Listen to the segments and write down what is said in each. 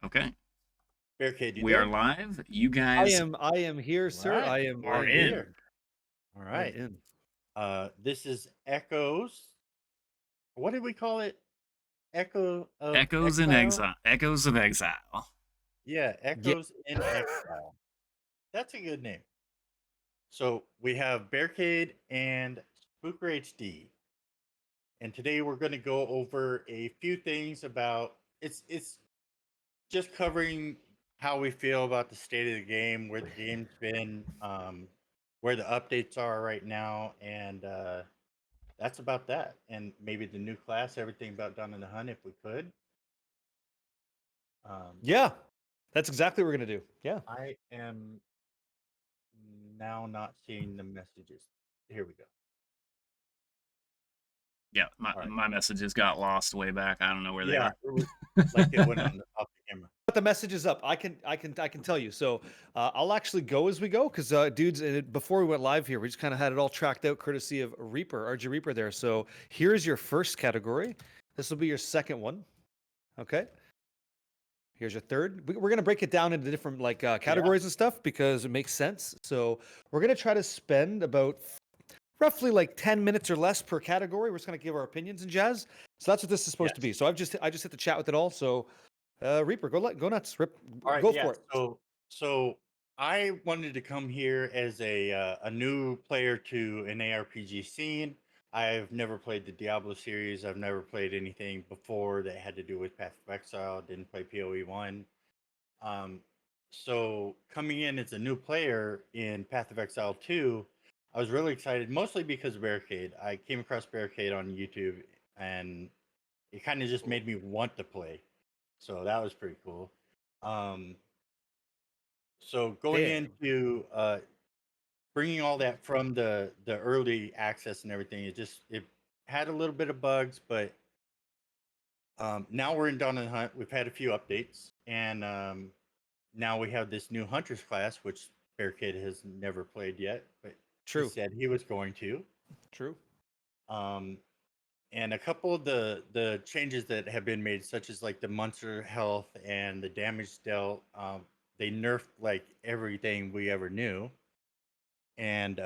Okay, Barricade, you we are there? live. You I guys am I am here, All sir. right, I am I are we're am in. in. here. All I am right. in. This is Echoes. What did we call it? Echo of Echoes in Exile? exile. Echoes of exile. Yeah, Yeah. Echoes in Exile. That's a good name. So we have Barricade and Spooker HD. And today we're going to go over a few things about it's just covering how we feel about the state of the game, where the game's been, where the updates are right now, and that's about that. And maybe the new class, everything about Dawn in the Hunt, if we could. Um, Yeah. That's exactly what we're gonna do. Yeah. I am now not seeing the messages. Here we go. Yeah, my, All right. my messages got lost way back. I don't know where they Yeah, are. it was like it went on off the camera. But the message is up. I can tell you. So I'll actually go as we go because dudes, before we went live here, we just kind of had it all tracked out courtesy of Reaper, RG Reaper there. So here's your first category. This will be your second one. Okay. Here's your third. We're gonna break it down into different like Yeah. categories and stuff because it makes sense. So we're gonna try to spend about roughly like 10 minutes or less per category. We're just gonna give our opinions and jazz. So that's what this is supposed to Yes. be. So I just hit the chat with it all. So Reaper, go nuts. Rip, All right. go Yeah. for it. So I wanted to come here as a new player to an ARPG scene. I've never played the Diablo series. I've never played anything before that had to do with Path of Exile. Didn't play PoE 1. Um, so coming in as a new player in Path of Exile 2, I was really excited, mostly because of Barricade. I came across Barricade on YouTube, and it kind of just made me want to play. So that was pretty cool. Um, so going Damn. into bringing all that from the early access and everything, it had a little bit of bugs, but now we're in Dawn of the Hunt. We've had a few updates, and now we have this new Hunters class, which Barricade has never played yet, but he True. said he was going to. True. Um, and a couple of the changes that have been made, such as like the monster health and the damage dealt, they nerfed like everything we ever knew. And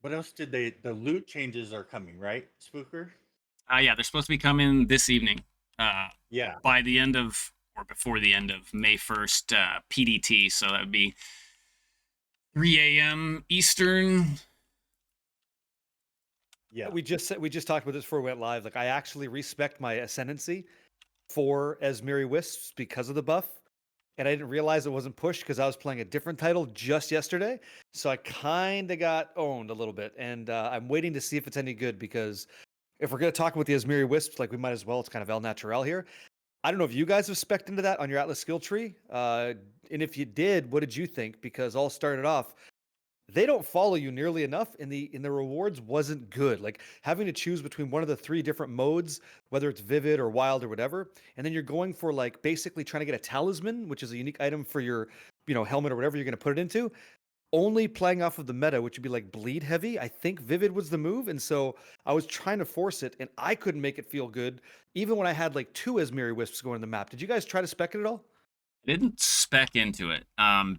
what else did they? The loot changes are coming, right, Spooker? Yeah, they're supposed to be coming this evening. Uh, Yeah, by the end of or before the end of May 1st PDT. So that would be 3 a.m. Eastern. yeah, We just talked about this before we went live. Like I actually respect my ascendancy for Esmiri Wisps because of the buff. And I didn't realize it wasn't pushed because I was playing a different title just yesterday. So I kind of got owned a little bit. And I'm waiting to see if it's any good because if we're going to talk about the Esmiri Wisps, like we might as well. It's kind of El Natural here. I don't know if you guys have spec'd into that on your Atlas skill tree. And if you did, what did you think? Because all started off, they don't follow you nearly enough, and the rewards wasn't good. Like having to choose between one of the three different modes, whether it's vivid or wild or whatever, and then you're going for like basically trying to get a talisman, which is a unique item for your helmet or whatever you're going to put it into. Only playing off of the meta, which would be like bleed heavy. I think vivid was the move, and so I was trying to force it, and I couldn't make it feel good, even when I had like two Esmiri Wisps going on the map. Did you guys try to spec it at all? I didn't spec into it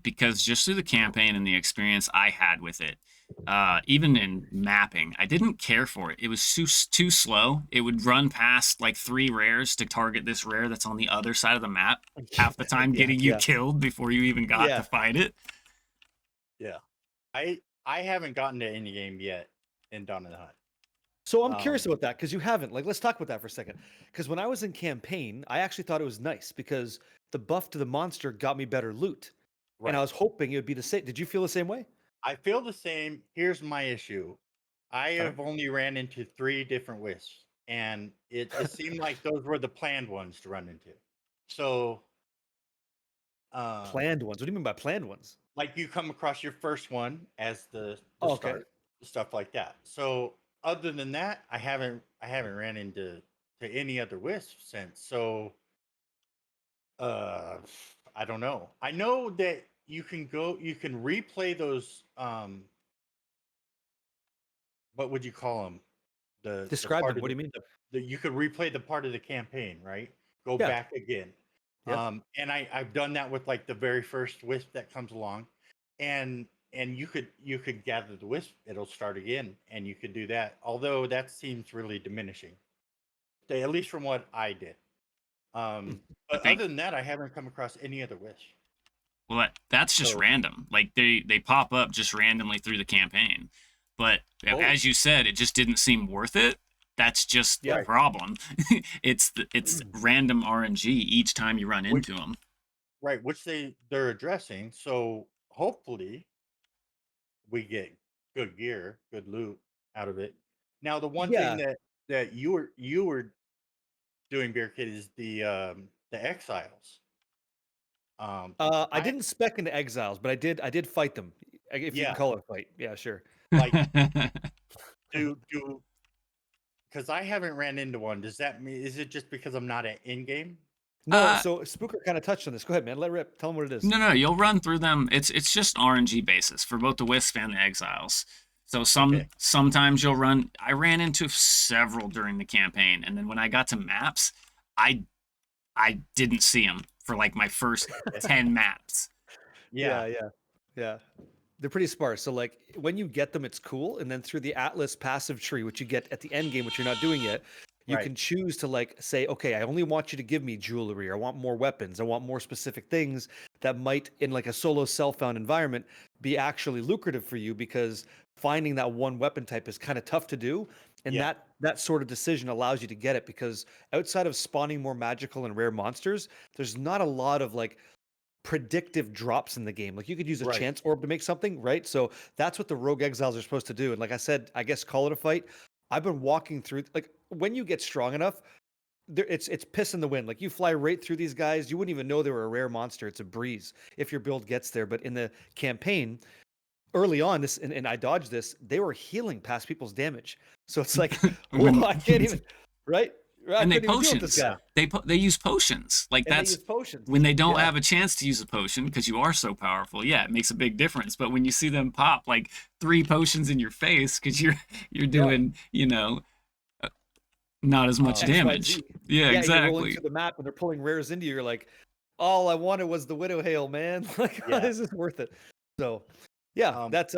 because just through the campaign and the experience I had with it, even in mapping, I didn't care for it. It was too slow. It would run past like three rares to target this rare that's on the other side of the map, half the time Yeah, getting you yeah, killed before you even got to yeah. fight it. yeah. I haven't gotten to any game yet in Dawn of the Hunt. So I'm Um, curious about that because you haven't. Like, let's talk about that for a second. Because when I was in campaign, I actually thought it was nice because the buff to the monster got me better loot, and I right. was hoping it would be the same. Did you feel the same way? I feel the same. Here's my issue. I All right. have only ran into three different wisps, and it seemed like those were the planned ones to run into. So, um, Planned ones. What do you mean by planned ones? like you come across your first one as the Oh, okay. start, stuff like that. So, other than that, I haven't ran into to any other wisps since. So, uh, I don't know. I know that you can replay those. What would you call them? The Describe part them. of What do you mean? you could replay the part of the campaign, right? Go Yeah. back again. Yeah. And I've done that with like the very first wisp that comes along, and you could gather the wisp. It'll start again, and you could do that. Although that seems really diminishing, at least from what I did. I But think, other than that, I haven't come across any other wisp. well, that's just So, random. Like they pop up just randomly through the campaign. But oh, as you said, it just didn't seem worth it. That's just the Yeah. right, problem. It's random RNG each time you run which into them. right, which they're addressing. So hopefully we get good gear, good loot out of it. Now, the one thing Yeah. that you were doing, Bear Kid, is the exiles. I I didn't spec into exiles, but I did fight them. If you can Yeah, call it a fight. Yeah, sure. like do because I haven't ran into one. Does that mean, is it just because I'm not at in game? No, uh, so Spooker kind of touched on this. Go ahead, man. Let rip. Tell him what it is. no, you'll run through them. It's just RNG basis for both the Wisp and the Exiles. So Okay, sometimes you'll run. I ran into several during the campaign, and then when I got to maps, I I didn't see them for like my first 10 maps. yeah, Yeah, yeah, yeah. They're pretty sparse. So like when you get them, it's cool. And then through the Atlas passive tree, which you get at the end game, which you're not doing yet, you right, can choose to like say, okay, I only want you to give me jewelry, or I want more weapons, I want more specific things that might in like a solo self-found environment be actually lucrative for you because finding that one weapon type is kind of tough to do. And yeah, that sort of decision allows you to get it because outside of spawning more magical and rare monsters, there's not a lot of like predictive drops in the game. Like you could use a right, chance orb to make something, right? So that's what the rogue exiles are supposed to do. And like I said, I guess call it a fight. I've been walking through like when you get strong enough, it's piss in the wind. Like you fly right through these guys, you wouldn't even know they were a rare monster. It's a breeze if your build gets there. But in the campaign, early on, this and I dodged this, they were healing past people's damage. So it's like, oh, when I can't even, right? I and they couldn't even deal with this potions. guy. yeah, They use potions. Like And they that's use potions. when they don't Yeah. have a chance to use a potion because you are so powerful. Yeah, it makes a big difference. But when you see them pop like 3 potions in your face because you're Yeah. doing not as much um, damage. XYZ. Yeah, Yeah, you're rolling exactly. through the map and they're pulling rares into you. You're like, all I wanted was the Widow Hail, man. Like, yeah, is this worth it? So, yeah, um, that's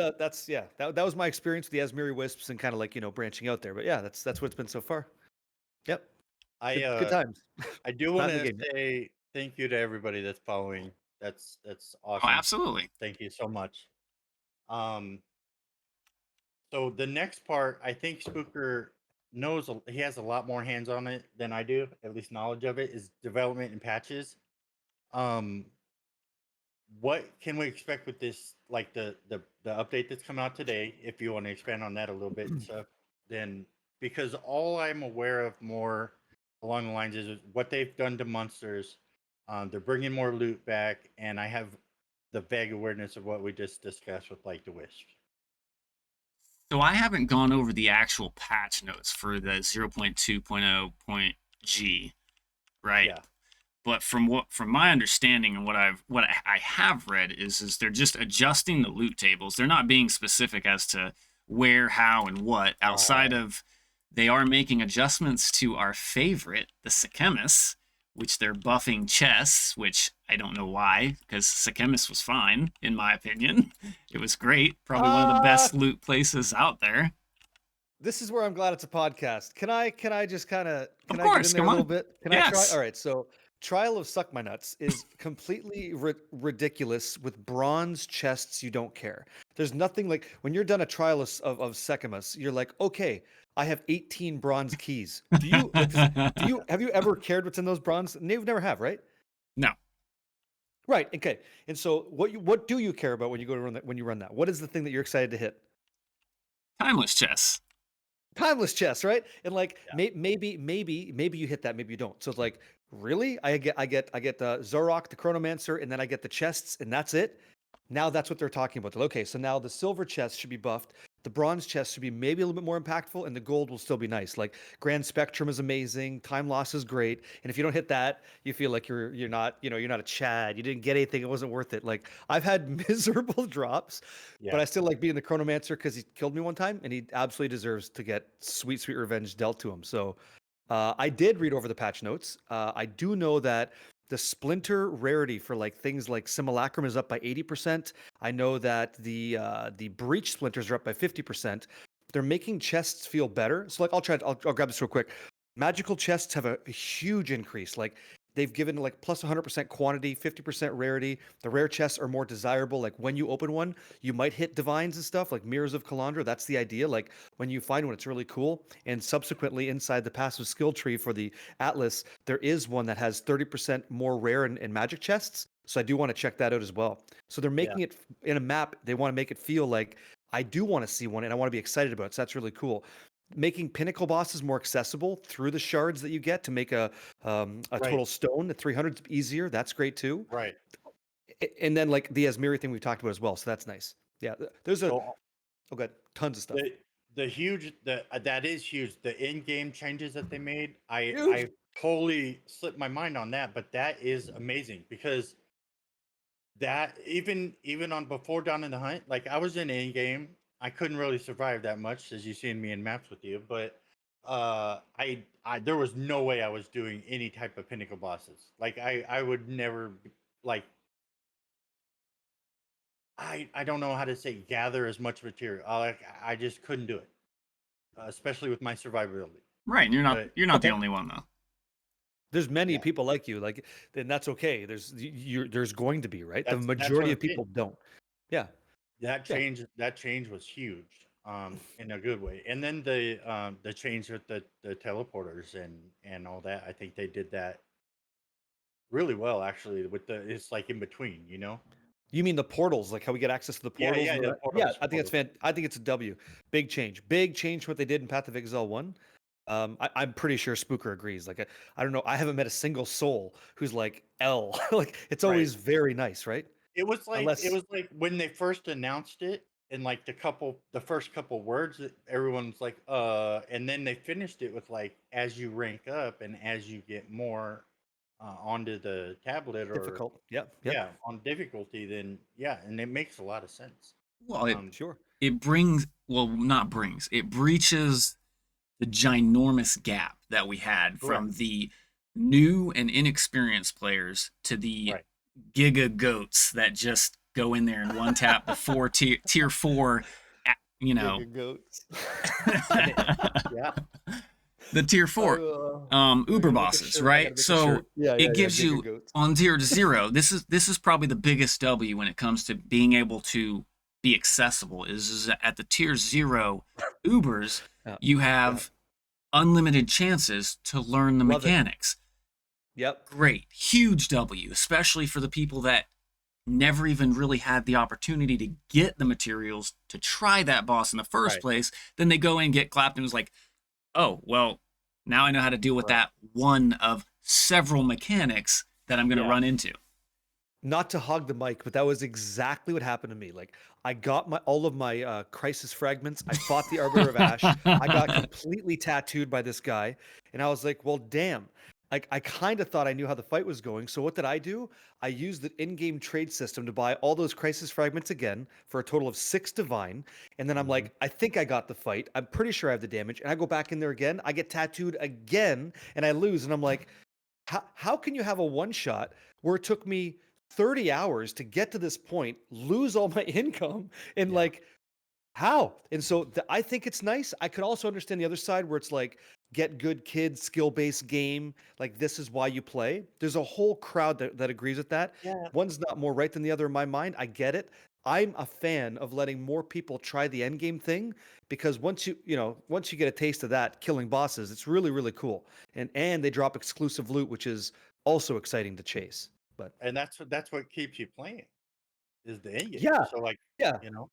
yeah, that was my experience with the Asmiri Wisps and kind of like branching out there. But yeah, that's what it's been so far. Yep, I good times. I do want Not in the to game yet. say thank you to everybody that's following. That's Oh, awesome. absolutely. Thank you so much. Um, so the next part, I think Spooker knows he has a lot more hands on it than I do, at least knowledge of it, is development and patches. Um, what can we expect with this, like the update that's coming out today? If you want to expand on that a little bit and stuff, then because all I'm aware of more along the lines is what they've done to monsters. They're bringing more loot back, and I have the vague awareness of what we just discussed with like the wisps. So I haven't gone over the actual patch notes for the 0.2.0.g, right? Yeah, But from my understanding and what I have read is they're just adjusting the loot tables. They're not being specific as to where, how, and what. Outside uh, of they are making adjustments to our favorite, the Sechemis, which they're buffing chests, which I don't know why, because Sechemis was fine in my opinion. It was great, probably one of the Uh best loot places out there. this is where I'm glad it's a podcast. Can I just kind of Of can I get course, in there come a little on. bit? Can I try? Yes. All right, so Trial of Suck My Nuts is completely ridiculous with bronze chests you don't care. There's nothing like when you're done a trial of Secamus, you're like, okay, I have 18 bronze keys. Do you like this? Do you have you ever cared what's in those bronze? You've never have, right? No, Right. Okay. And so what do you care about when you go to run that when you run that? What is the thing that you're excited to hit? timeless chess. Timeless chess, right? And like yeah, maybe you hit that, maybe you don't. So it's like, really? I get the Zorok, the Chronomancer, and then I get the chests, and that's it. Now that's what they're talking about. Okay, so now the silver chest should be buffed. The bronze chest should be maybe a little bit more impactful, and the gold will still be nice. Like Grand Spectrum is amazing, Time Loss is great, and if you don't hit that, you feel like you're not you're not a Chad. You didn't get anything. It wasn't worth it. Like I've had miserable drops, but yeah. I still like being the Chronomancer because he killed me one time, and he absolutely deserves to get sweet revenge dealt to him. So I did read over the patch notes. I do know that the splinter rarity for like things like simulacrum is up by 80%. I know that the breach splinters are up by 50%. They're making chests feel better. So like I'll grab this real quick. Magical chests have a huge increase. Like they've given like plus 100% quantity, 50% rarity. The rare chests are more desirable. Like when you open one, you might hit divines and stuff like Mirrors of Kalandra. That's the idea. Like when you find one, it's really cool. And subsequently, inside the passive skill tree for the Atlas, there is one that has 30% more rare and magic chests. So I do want to check that out as well. So they're Yeah. making it in a map. They want to make it feel like I do want to see one and I want to be excited about it. So that's really cool. Making pinnacle bosses more accessible through the shards that you get to make a Right. total stone. The 300 is easier. That's great too. Right. And then like the Asmiri thing we've talked about as well. So that's nice. Yeah, there's a So okay, tons of stuff. the huge the that is huge. The in-game changes that they made, Huge. I totally slipped my mind on that, but that is amazing because that even on before Dawn in the Hunt, like I was in in-game, I couldn't really survive that much as you seen me in maps with you, but I there was no way I was doing any type of pinnacle bosses. Like I would never like I don't know how to say gather as much material. I just couldn't do it, especially with my survivability. Right, and But you're not the only one though. There's many yeah, people like you, like, then that's okay. There's going to be, right? The that's what majority I'm of saying. people don't. Yeah, yeah. That change was huge, in a good way. And then the change with the teleporters and all that. I think they did that really well, actually. With the it's like in between, you know. You mean the portals, like how we get access to the Yeah, portals yeah, and yeah. yeah, Portals, I think it's portals. I think it's a W. Big change. Big change from what they did in Path of Exile 1. I'm pretty sure Spooker agrees. Like I don't know, I haven't met a single soul who's like L. Like it's Right. always very nice, right? It Unless was like when they first announced it and like the first couple words that everyone's like and then they finished it with like as you rank up and as you get more onto the tablet or difficult. Yep, yep. yeah, on difficulty, then yeah, and it makes a lot of sense. Well, Um Sure. it brings, well, not brings, it breaches the ginormous gap that we had correct. from the new and inexperienced players to the Right. giga goats that just go in there and one tap the tier four, you know, Giga goats. Yeah. the tier four I Uber gotta make a bosses, shirt. I right? gotta make a So shirt. Yeah, yeah, it yeah. gives Giga you goats. on 0 to 0. This is probably the biggest W when it comes to being able to be accessible. Is at the tier 0 Ubers, Yeah, you yeah. have unlimited chances to learn the Love it. mechanics. Yep. Great, huge W, especially for the people that never even really had the opportunity to get the materials to try that boss in the first Right. place. Then they go and get clapped and was like, oh, well, now I know how to deal with Right. that one of several mechanics that I'm going to Yeah. run into. Not to hog the mic, but that was exactly what happened to me. Like I got all of my crisis fragments. I fought the Arbiter of Ash. I got completely tattooed by this guy, and I was like, "Well, damn!" Like I kind of thought I knew how the fight was going. So what did I do? I used the in-game trade system to buy all those crisis fragments again for a total of 6 divine. And then I'm Hmm. like, I think I got the fight. I'm pretty sure I have the damage. And I go back in there again. I get tattooed again, and I lose. And I'm like, how can you have a one shot where it took me 30 hours to get to this point, lose all my income, and Yeah. like how? And so I think it's nice. I could also understand the other side where it's like get good kids, skill based game. Like this is why you play. There's a whole crowd that agrees with that. Yeah. One's not more right than the other in my mind. I get it. I'm a fan of letting more people try the end game thing because once you get a taste of that killing bosses, it's really really cool. And they drop exclusive loot, which is also exciting to chase. But And that's what keeps you playing is the end game. yeah, So like, yeah. you know,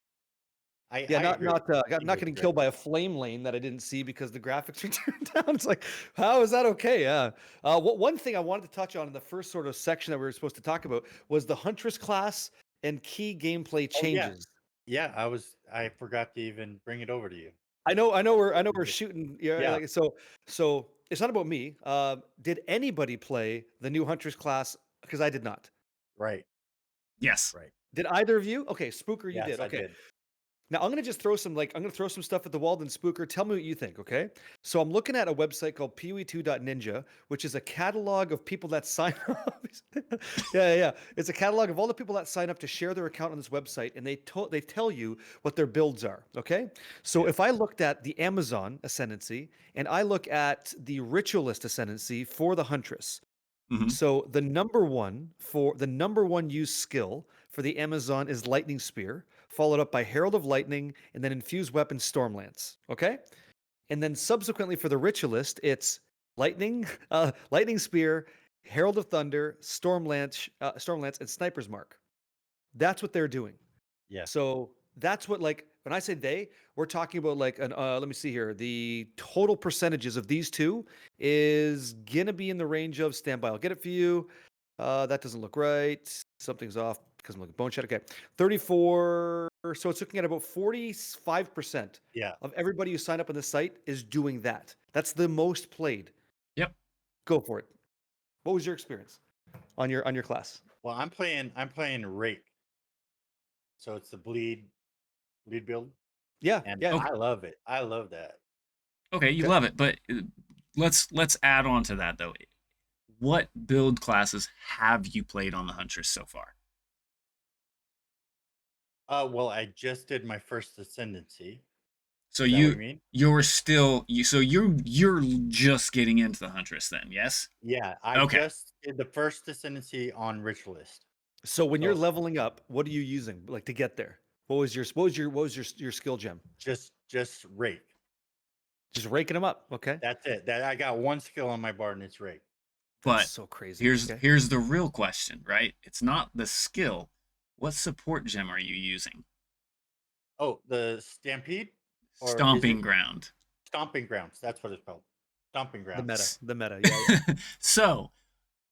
Yeah, I agree. I think not it's getting great. killed by a flame lane that I didn't see because the graphics were turned down. It's like, how is that okay? Yeah. One thing I wanted to touch on in the first sort of section that we were supposed to talk about was the Huntress class and key gameplay Oh yeah. changes. Yeah, I forgot to even bring it over to you. I know we're shooting. Yeah, Yeah, like so it's not about me. Did anybody play the new Huntress class? Because I did not. right, Yes. right. Did either of you? Okay, Spooker, you Yes, did. I Okay. did. Now I'm gonna just throw some stuff at the wall, then Spooker, tell me what you think, okay? So I'm looking at a website called PoE2.ninja, which is a catalog of people that sign up. Yeah. It's a catalog of all the people that sign up to share their account on this website, and they tell you what their builds are, okay? So Yeah. if I looked at the Amazon Ascendancy and I look at the Ritualist Ascendancy for the Huntress, Hmm. so the number one used skill for the Amazon is Lightning Spear, followed up by Herald of Lightning, and then Infused Weapon Stormlance. Okay, and then subsequently for the Ritualist, it's Lightning Spear, Herald of Thunder, Stormlance, and Sniper's Mark. That's what they're doing. Yeah. So that's what, like, when I say we're talking about like let me see here. The total percentages of these two is gonna be in the range of, standby. I'll get it for you. That doesn't look right. Something's off because I'm looking at bone chat. Okay. 34. So it's looking at about 45% Yeah. of everybody who signed up on this site is doing that. That's the most played. Yep. Go for it. What was your experience on your class? Well, I'm playing Rake. So it's the bleed build. Yeah, And yeah. Okay. I love it. I love that. Okay, you Okay. love it, but let's add on to that though. What build classes have you played on the Huntress so far? Well, I just did my first ascendancy. So Is that what you mean? you're still you're just getting into the Huntress then, yes? Yeah, I Okay. just did the first ascendancy on Ritualist. So when you're So leveling up, what are you using like to get there? What was your skill gem? just Rake. Just raking them up. Okay. That's it. That I got one skill on my bar and it's Rake. That's But so crazy. here's Okay. here's the real question, right? It's not the skill. What support gem are you using? Oh, the Stampede? Or is Stomping it ground. Stomping Grounds? That's what it's called. Stomping The Grounds. meta. The meta. Yeah. So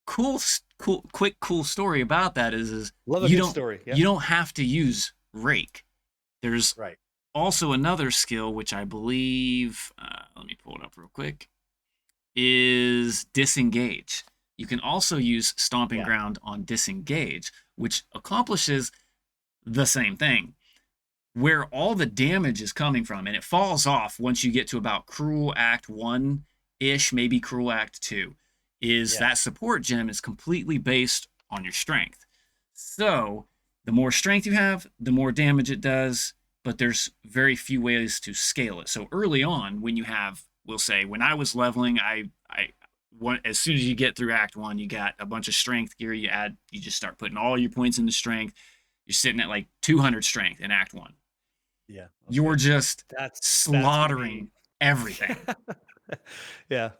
cool story about that is Love a you good don't story. Yeah. you don't have to use rake. There's Right. also another skill which I believe, let me pull it up real quick, is disengage. You can also use stomping Yeah. ground on disengage, which accomplishes the same thing. Where all the damage is coming from, and it falls off once you get to about Cruel Act 1 ish, maybe Cruel Act 2, is Yeah. that support gem is completely based on your strength. So the more strength you have, the more damage it does, but there's very few ways to scale it. So early on, when you have, we'll say, when I was leveling, as soon as you get through Act 1, you got a bunch of strength gear. You just start putting all your points into strength. You're sitting at like 200 strength in Act 1. Yeah. You're just That's gonna be. slaughtering everything. Yeah.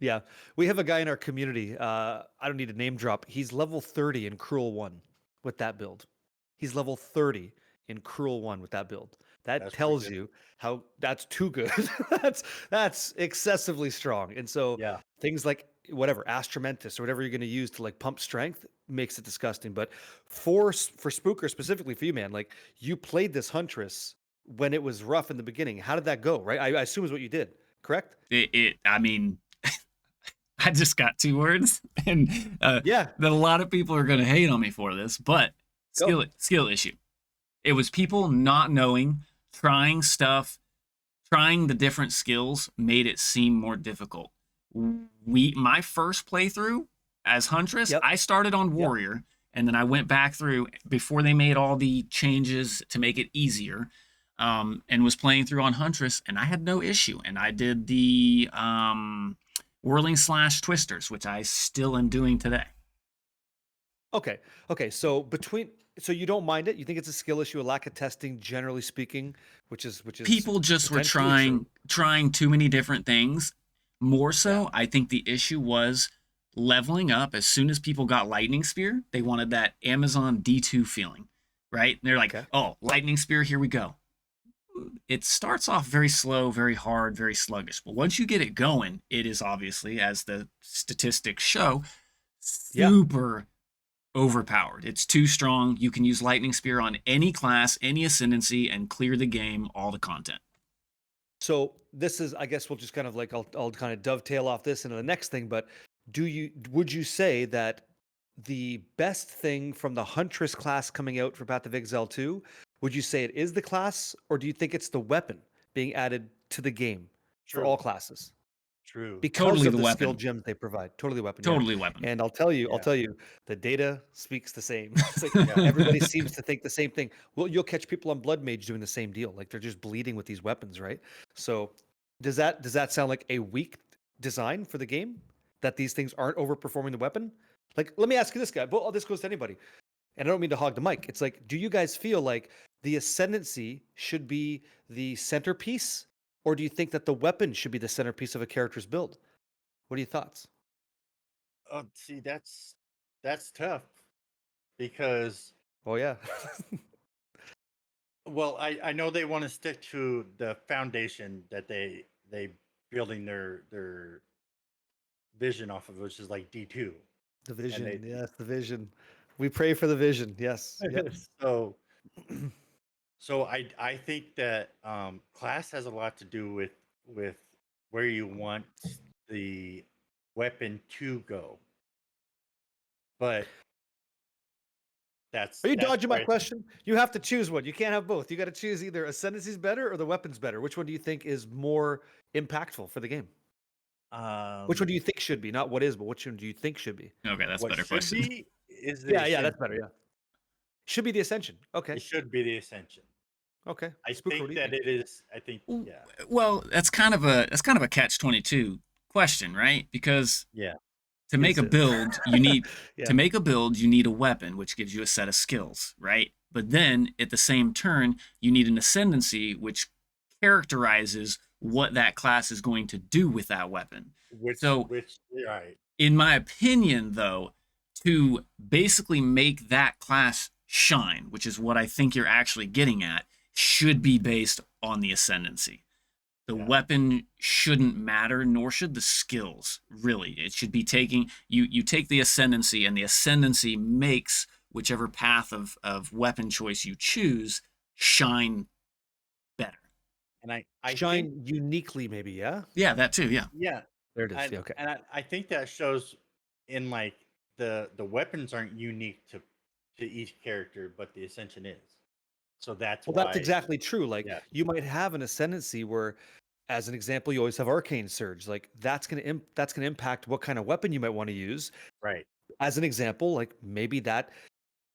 Yeah. We have a guy in our community. I don't need a name drop. He's level 30 in Cruel 1 with that build. He's level 30 in Cruel 1 with that build. That That's pretty tells good. you how that's too good. that's excessively strong. And so Yeah. things like whatever, Astramentus or whatever you're going to use to like pump strength makes it disgusting. But for Spooker, specifically for you, man, like you played this Huntress when it was rough in the beginning. How did that go? Right? I assume is what you did, correct? I mean, I just got two words, and Yeah. that a lot of people are going to hate on me for this, but Go. skill issue. It was people not knowing, trying stuff, trying the different skills made it seem more difficult. My first playthrough as Huntress, Yep. I started on Warrior, and then I went back through before they made all the changes to make it easier, and was playing through on Huntress, and I had no issue. And I did the whirling slash twisters, which I still am doing today. Okay. Okay. So you don't mind it? You think it's a skill issue, a lack of testing, generally speaking, which is People just were potentially true. trying too many different things. More so, Yeah. I think the issue was leveling up. As soon as people got Lightning Spear, they wanted that Amazon D2 feeling, right? And they're like, Okay. oh, Lightning Spear, here we go. It starts off very slow, very hard, very sluggish. But once you get it going, it is obviously, as the statistics show, Yeah. super overpowered. It's too strong. You can use Lightning Spear on any class, any ascendancy, and clear the game, all the content. So this is, I guess we'll just kind of like I'll kind of dovetail off this into the next thing, but would you say that the best thing from the Huntress class coming out for Path of Exile 2 would you say it is the class, or do you think it's the weapon being added to the game for True. all classes? True. Because Totally of the the skill weapon. gems they provide. Totally weapon, yeah. Totally weapon. And I'll Yeah. tell you, the data speaks the same. It's like Yeah. everybody seems to think the same thing. Well, you'll catch people on Blood Mage doing the same deal. Like they're just bleeding with these weapons, right? So does that sound like a weak design for the game? That these things aren't overperforming the weapon? Like, let me ask you this guy. Well, this goes to anybody. And I don't mean to hog the mic. It's like, do you guys feel like the ascendancy should be the centerpiece? Or do you think that the weapon should be the centerpiece of a character's build? What are your thoughts? Oh, see, that's tough because, Oh yeah. well, I know they want to stick to the foundation that they building their vision off of, which is like D2, The and vision. they Yes, the vision. We pray for the vision. Yes. Yep. so I think that class has a lot to do with where you want the weapon to go, but Are you that's dodging my where question? You have to choose one. You can't have both. You got to choose either ascendancy's better or the weapon's better. Which one do you think is more impactful for the game? Which one do you think should be? Not what is, but which one do you think should be? Okay, that's a what better should question. be is the Yeah, that's ascension. better. Yeah. Should be the ascension. Okay. It should be the ascension. Okay. I Spooker, what think do you that think? it is. I think, yeah, Well, that's kind of a catch-22 question, right? Because yeah, to make Is a it? build, you need Yeah. to make a build, you need a weapon, which gives you a set of skills, right? But then at the same turn, you need an ascendancy, which characterizes what that class is going to do with that weapon. So which right, in my opinion, though, to basically make that class shine, which is what I think you're actually getting at, should be based on the ascendancy. The yeah, weapon shouldn't matter, nor should the skills, really. It should be taking you take the ascendancy, and the ascendancy makes whichever path of weapon choice you choose shine better. and I think, Shine uniquely, maybe. Yeah. Yeah, that too. Yeah. yeah, There it is. Yeah. Okay. and I think that shows in like the weapons aren't unique to each character, but the ascension is. So that's Well, that's why, exactly true. Like yeah, you might have an ascendancy where, as an example, you always have arcane surge. Like that's gonna impact what kind of weapon you might want to use. right, As an example, like maybe that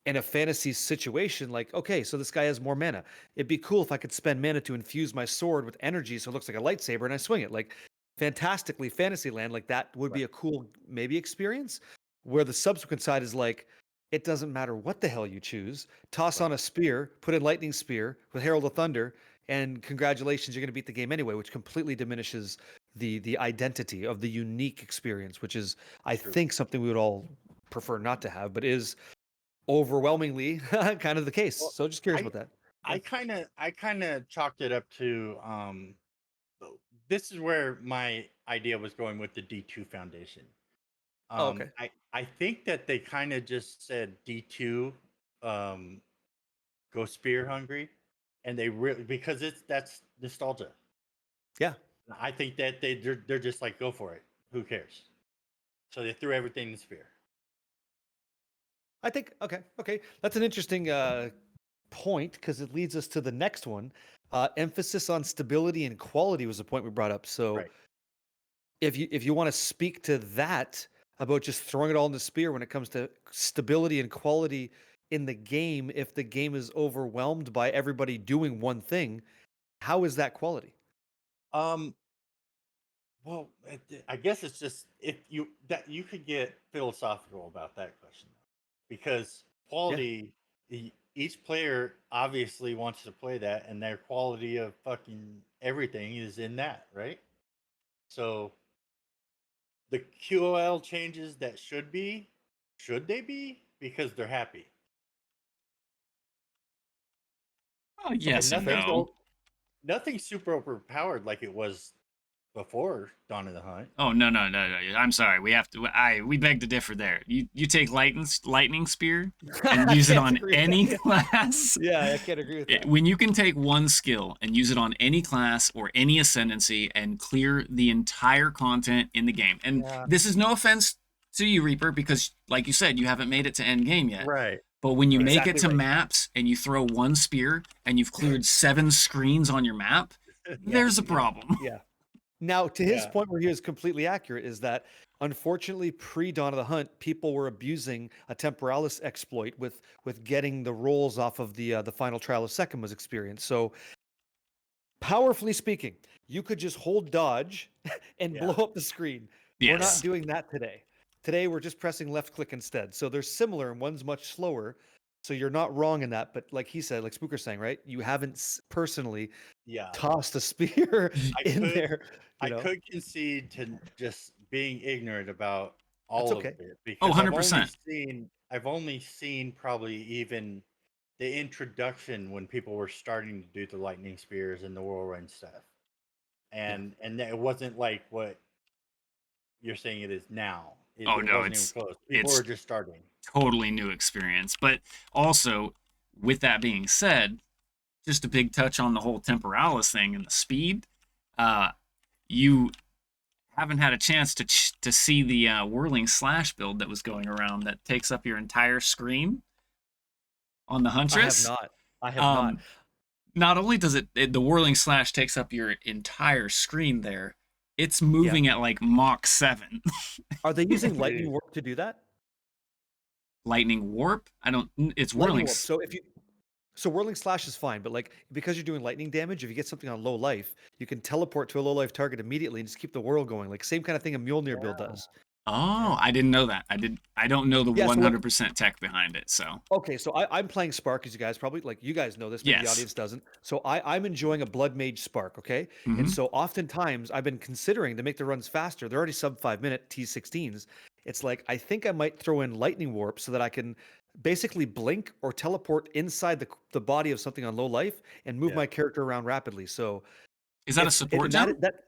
in a fantasy situation, like, okay, so this guy has more mana. It'd be cool if I could spend mana to infuse my sword with energy so it looks like a lightsaber and I swing it. Like, fantastically, Fantasyland, like that would be right, a cool maybe experience. Where the subsequent side is like, it doesn't matter what the hell you choose. Toss right, on a spear, put in lightning spear with Herald of Thunder, and congratulations, you're going to beat the game anyway, which completely diminishes the identity of the unique experience, which is, I true. think, something we would all prefer not to have, but is overwhelmingly kind of the case. Well, So just curious I about that. Yeah. I kind of chalked it up to this is where my idea was going with the D2 Foundation. Oh, okay. I think that they kind of just said D2 um go spear hungry, and they really, because that's nostalgia. Yeah. I think that they're just like, go for it. Who cares? So they threw everything in the spear. I think okay. That's an interesting point because it leads us to the next one. Emphasis on stability and quality was the point we brought up. So Right. if you want to speak to that about just throwing it all in the spear when it comes to stability and quality in the game, if the game is overwhelmed by everybody doing one thing, how is that quality? Um. Well, I guess it's just, if you could get philosophical about that question, because Yeah. quality, each player obviously wants to play that, and their quality of fucking everything is in that, right? So the QOL changes that should they be? Because they're happy. Oh, Okay. yes and Fair. no. Nothing's super overpowered like it was before Dawn of the Hunt. Oh, no, no, no, no. I'm sorry. We beg to differ there. You take lightning spear and I use it can't on agree with any that. class. Yeah, I can't agree with that. When you can take one skill and use it on any class or any ascendancy and clear the entire content in the game. And Yeah. this is no offense to you, Reaper, because like you said, you haven't made it to end game yet. Right. But when you Right. make it Exactly to right. maps and you throw one spear and you've cleared 7 screens on your map, Yeah, there's a problem. yeah. Now, to his Yeah. point where he was completely accurate is that unfortunately pre-Dawn of the Hunt, people were abusing a temporalis exploit with getting the rolls off of the final trial of Sekima's experience. So powerfully speaking, you could just hold dodge and blow Yeah. up the screen. We're not Yes. doing that today. Today we're just pressing left click instead. So they're similar and one's much slower. So you're not wrong in that, but like he said, like Spooker's saying, right? You haven't personally Yeah. tossed a spear I in could there, I could concede to just being ignorant about That's all of okay. it Oh, because100%. I've only seen probably even the introduction when people were starting to do the lightning spears and the whirlwind stuff. Yeah. And it wasn't like what you're saying it is now. Oh It no, wasn't even close. People it's were just starting. totally new experience. But also, with that being said, just a big touch on the whole temporalis thing and the speed. Uh, you haven't had a chance to see the whirling slash build that was going around that takes up your entire screen on the I have Huntress. not. I have not. Um, Not only does the whirling slash takes up your entire screen there, it's Yeah. moving at like Mach 7. Are they using lightning Jeez. warp to do that? Lightning warp? I don't. It's Lightning whirling. warp. So if you so whirling slash is fine, but like because you're doing lightning damage, if you get something on low life, you can teleport to a low life target immediately and just keep the whirl going. Like same kind of thing a Mjolnir build Yeah. does. Oh, Yeah. I didn't know that. I don't know the Yeah, so like 100% tech behind it. So okay, so I'm playing Spark, as you guys probably like you guys know this, maybe the yes. audience doesn't. So I'm enjoying a Blood Mage Spark, okay? And Hmm. so oftentimes I've been considering to make the runs faster. They're already sub 5 minute T16s. It's like I think I might throw in Lightning Warp so that I can basically blink or teleport inside the body of something on low life and move Yeah. my character around rapidly. So Is that a support and gem? that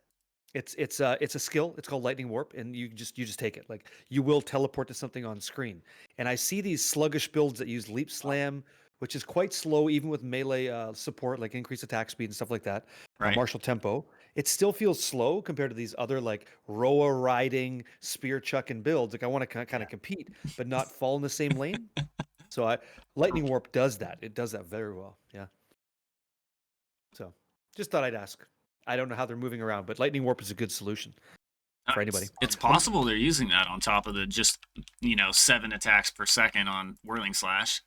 it's a skill. It's called Lightning Warp, and you just take it. Like you will teleport to something on screen. And I see these sluggish builds that use Leap Wow. Slam, which is quite slow, even with melee support, like increased attack speed and stuff like that. Right. Martial tempo. It still feels slow compared to these other like Roa riding, spear chucking builds. Like I want to kind Yeah. of compete, but not fall in the same lane. So Lightning Warp does that. It does that very well. Yeah. So just thought I'd ask. I don't know how they're moving around, but Lightning Warp is a good solution for anybody. It's Um, possible they're using that on top of the just 7 attacks per second on whirling slash.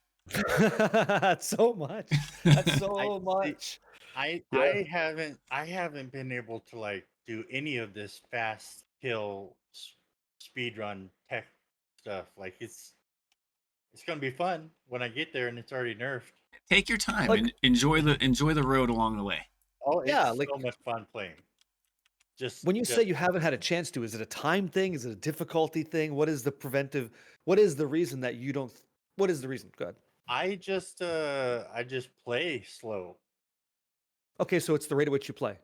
That's so much. That's I so see. much. I Yeah. I haven't been able to like do any of this fast kill speed run tech stuff. Like it's gonna be fun when I get there and it's already nerfed. Take your time Like, and enjoy the road along the way. Oh, yeah, it's like so much fun playing. when you say Just you haven't had a chance to, is it a time thing? Is it a difficulty thing? What is the preventive? What is the reason that you don't? What is the reason? Go ahead. I just play slow. Okay, so it's the rate at which you play.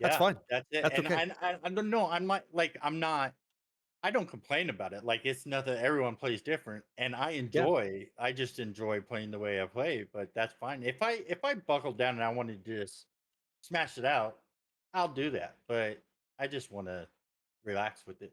That's Yeah, fine. that's it. That's And okay. I don't know. I'm not. I don't complain about it. Like it's nothing. Everyone plays different, and Yeah. I just enjoy playing the way I play. But that's fine. If I buckle down and I want to just smash it out, I'll do that. But I just want to relax with it.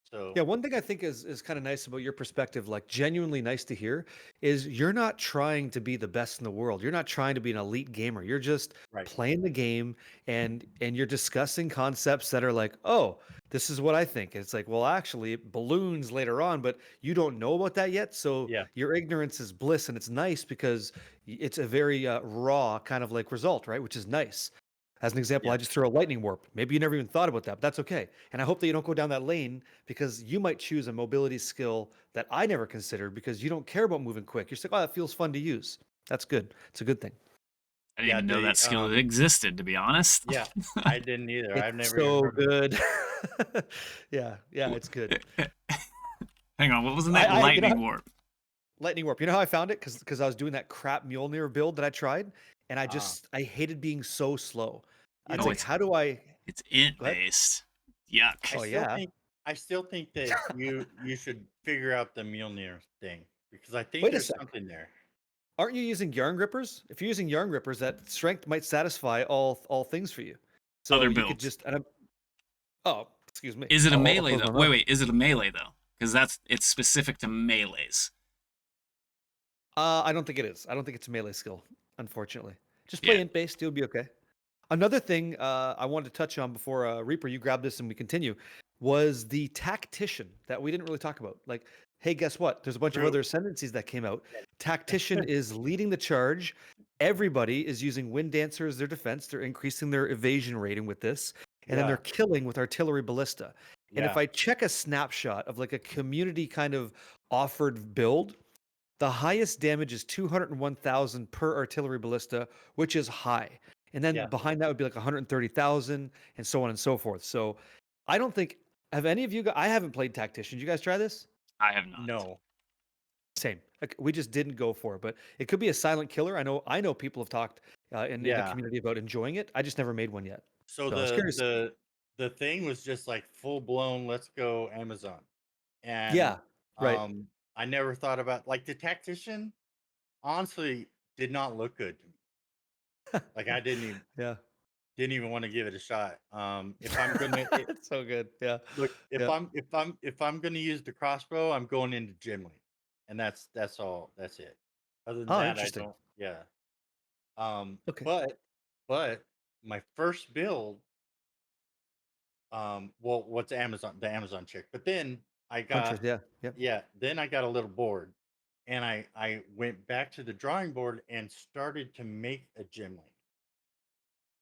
So Yeah, one thing I think is kind of nice about your perspective, like genuinely nice to hear, is you're not trying to be the best in the world. You're not trying to be an elite gamer. You're just right, playing the game and you're discussing concepts that are like, "Oh, this is what I think." And it's like, "Well, actually, it balloons later on, but you don't know about that yet." So yeah, your ignorance is bliss and it's nice because it's a very raw kind of like result, right? Which is nice. As an example, yeah, I just threw a lightning warp. Maybe you never even thought about that, but that's okay. And I hope that you don't go down that lane because you might choose a mobility skill that I never considered because you don't care about moving quick. You're just like, oh, that feels fun to use. That's good. It's a good thing. I didn't yeah. even know The that skill existed, to be honest. yeah. I didn't either. It's I've never even so heard of it. good. Yeah, yeah, it's good. Hang on, what was the name? I you know Lightning warp. lightning warp. You know how I found it? Because I was doing that crap Mjolnir build that I tried, and Uh, I hated being so slow. you It's Oh, know, like, how do I it's int go ahead? based. Yuck. Oh yeah. I still think that you should figure out the Mjolnir thing because I think Wait a there's sec. something there. Aren't you using yarn grippers? If you're using yarn grippers, that strength might satisfy all things for you. So Other you could builds. just and I'm, oh, excuse me. Is it a I'll melee close though? my Wait, mouth. wait. Is it a melee though? Because it's specific to melees. I don't think it is. I don't think it's a melee skill, unfortunately. Just play Yeah. int based, you'll be okay. Another thing I wanted to touch on before Reaper, you grab this and we continue, was the tactician that we didn't really talk about. Like, hey, guess what? There's a bunch of True. other ascendancies that came out. Tactician is leading the charge. Everybody is using Wind Dancer as their defense. They're increasing their evasion rating with this, and then they're Yeah. killing with artillery ballista. And if Yeah. I check a snapshot of like a community kind of offered build, the highest damage is 201,000 per artillery ballista, which is high. And then Yeah. behind that would be like 130,000 and so on and so forth. So I don't think, have any of you guys, I haven't played Tactician. Did you guys try this? I have not. No. Same. Like, we just didn't go for it, but it could be a silent killer. I know people have talked in the Yeah. community about enjoying it. I just never made one yet. So So I was curious. the thing was just like full blown. Let's go Amazon, and Yeah, right. I never thought about like the tactician. Honestly, did not look good to me. Like I Yeah. didn't even want to give it a shot. If I'm gonna it, It's so good. Yeah. look, Yeah. if I'm gonna use the crossbow, I'm going into gym lane, and that's all. That's it. Other than Oh, that, I interesting. don't. Yeah. Okay. But my first build, well, what's Amazon? The Amazon chick. But then I Huntress. got, Yeah. Yep. yeah, then I got a little bored, and I went back to the drawing board and started to make a gym lane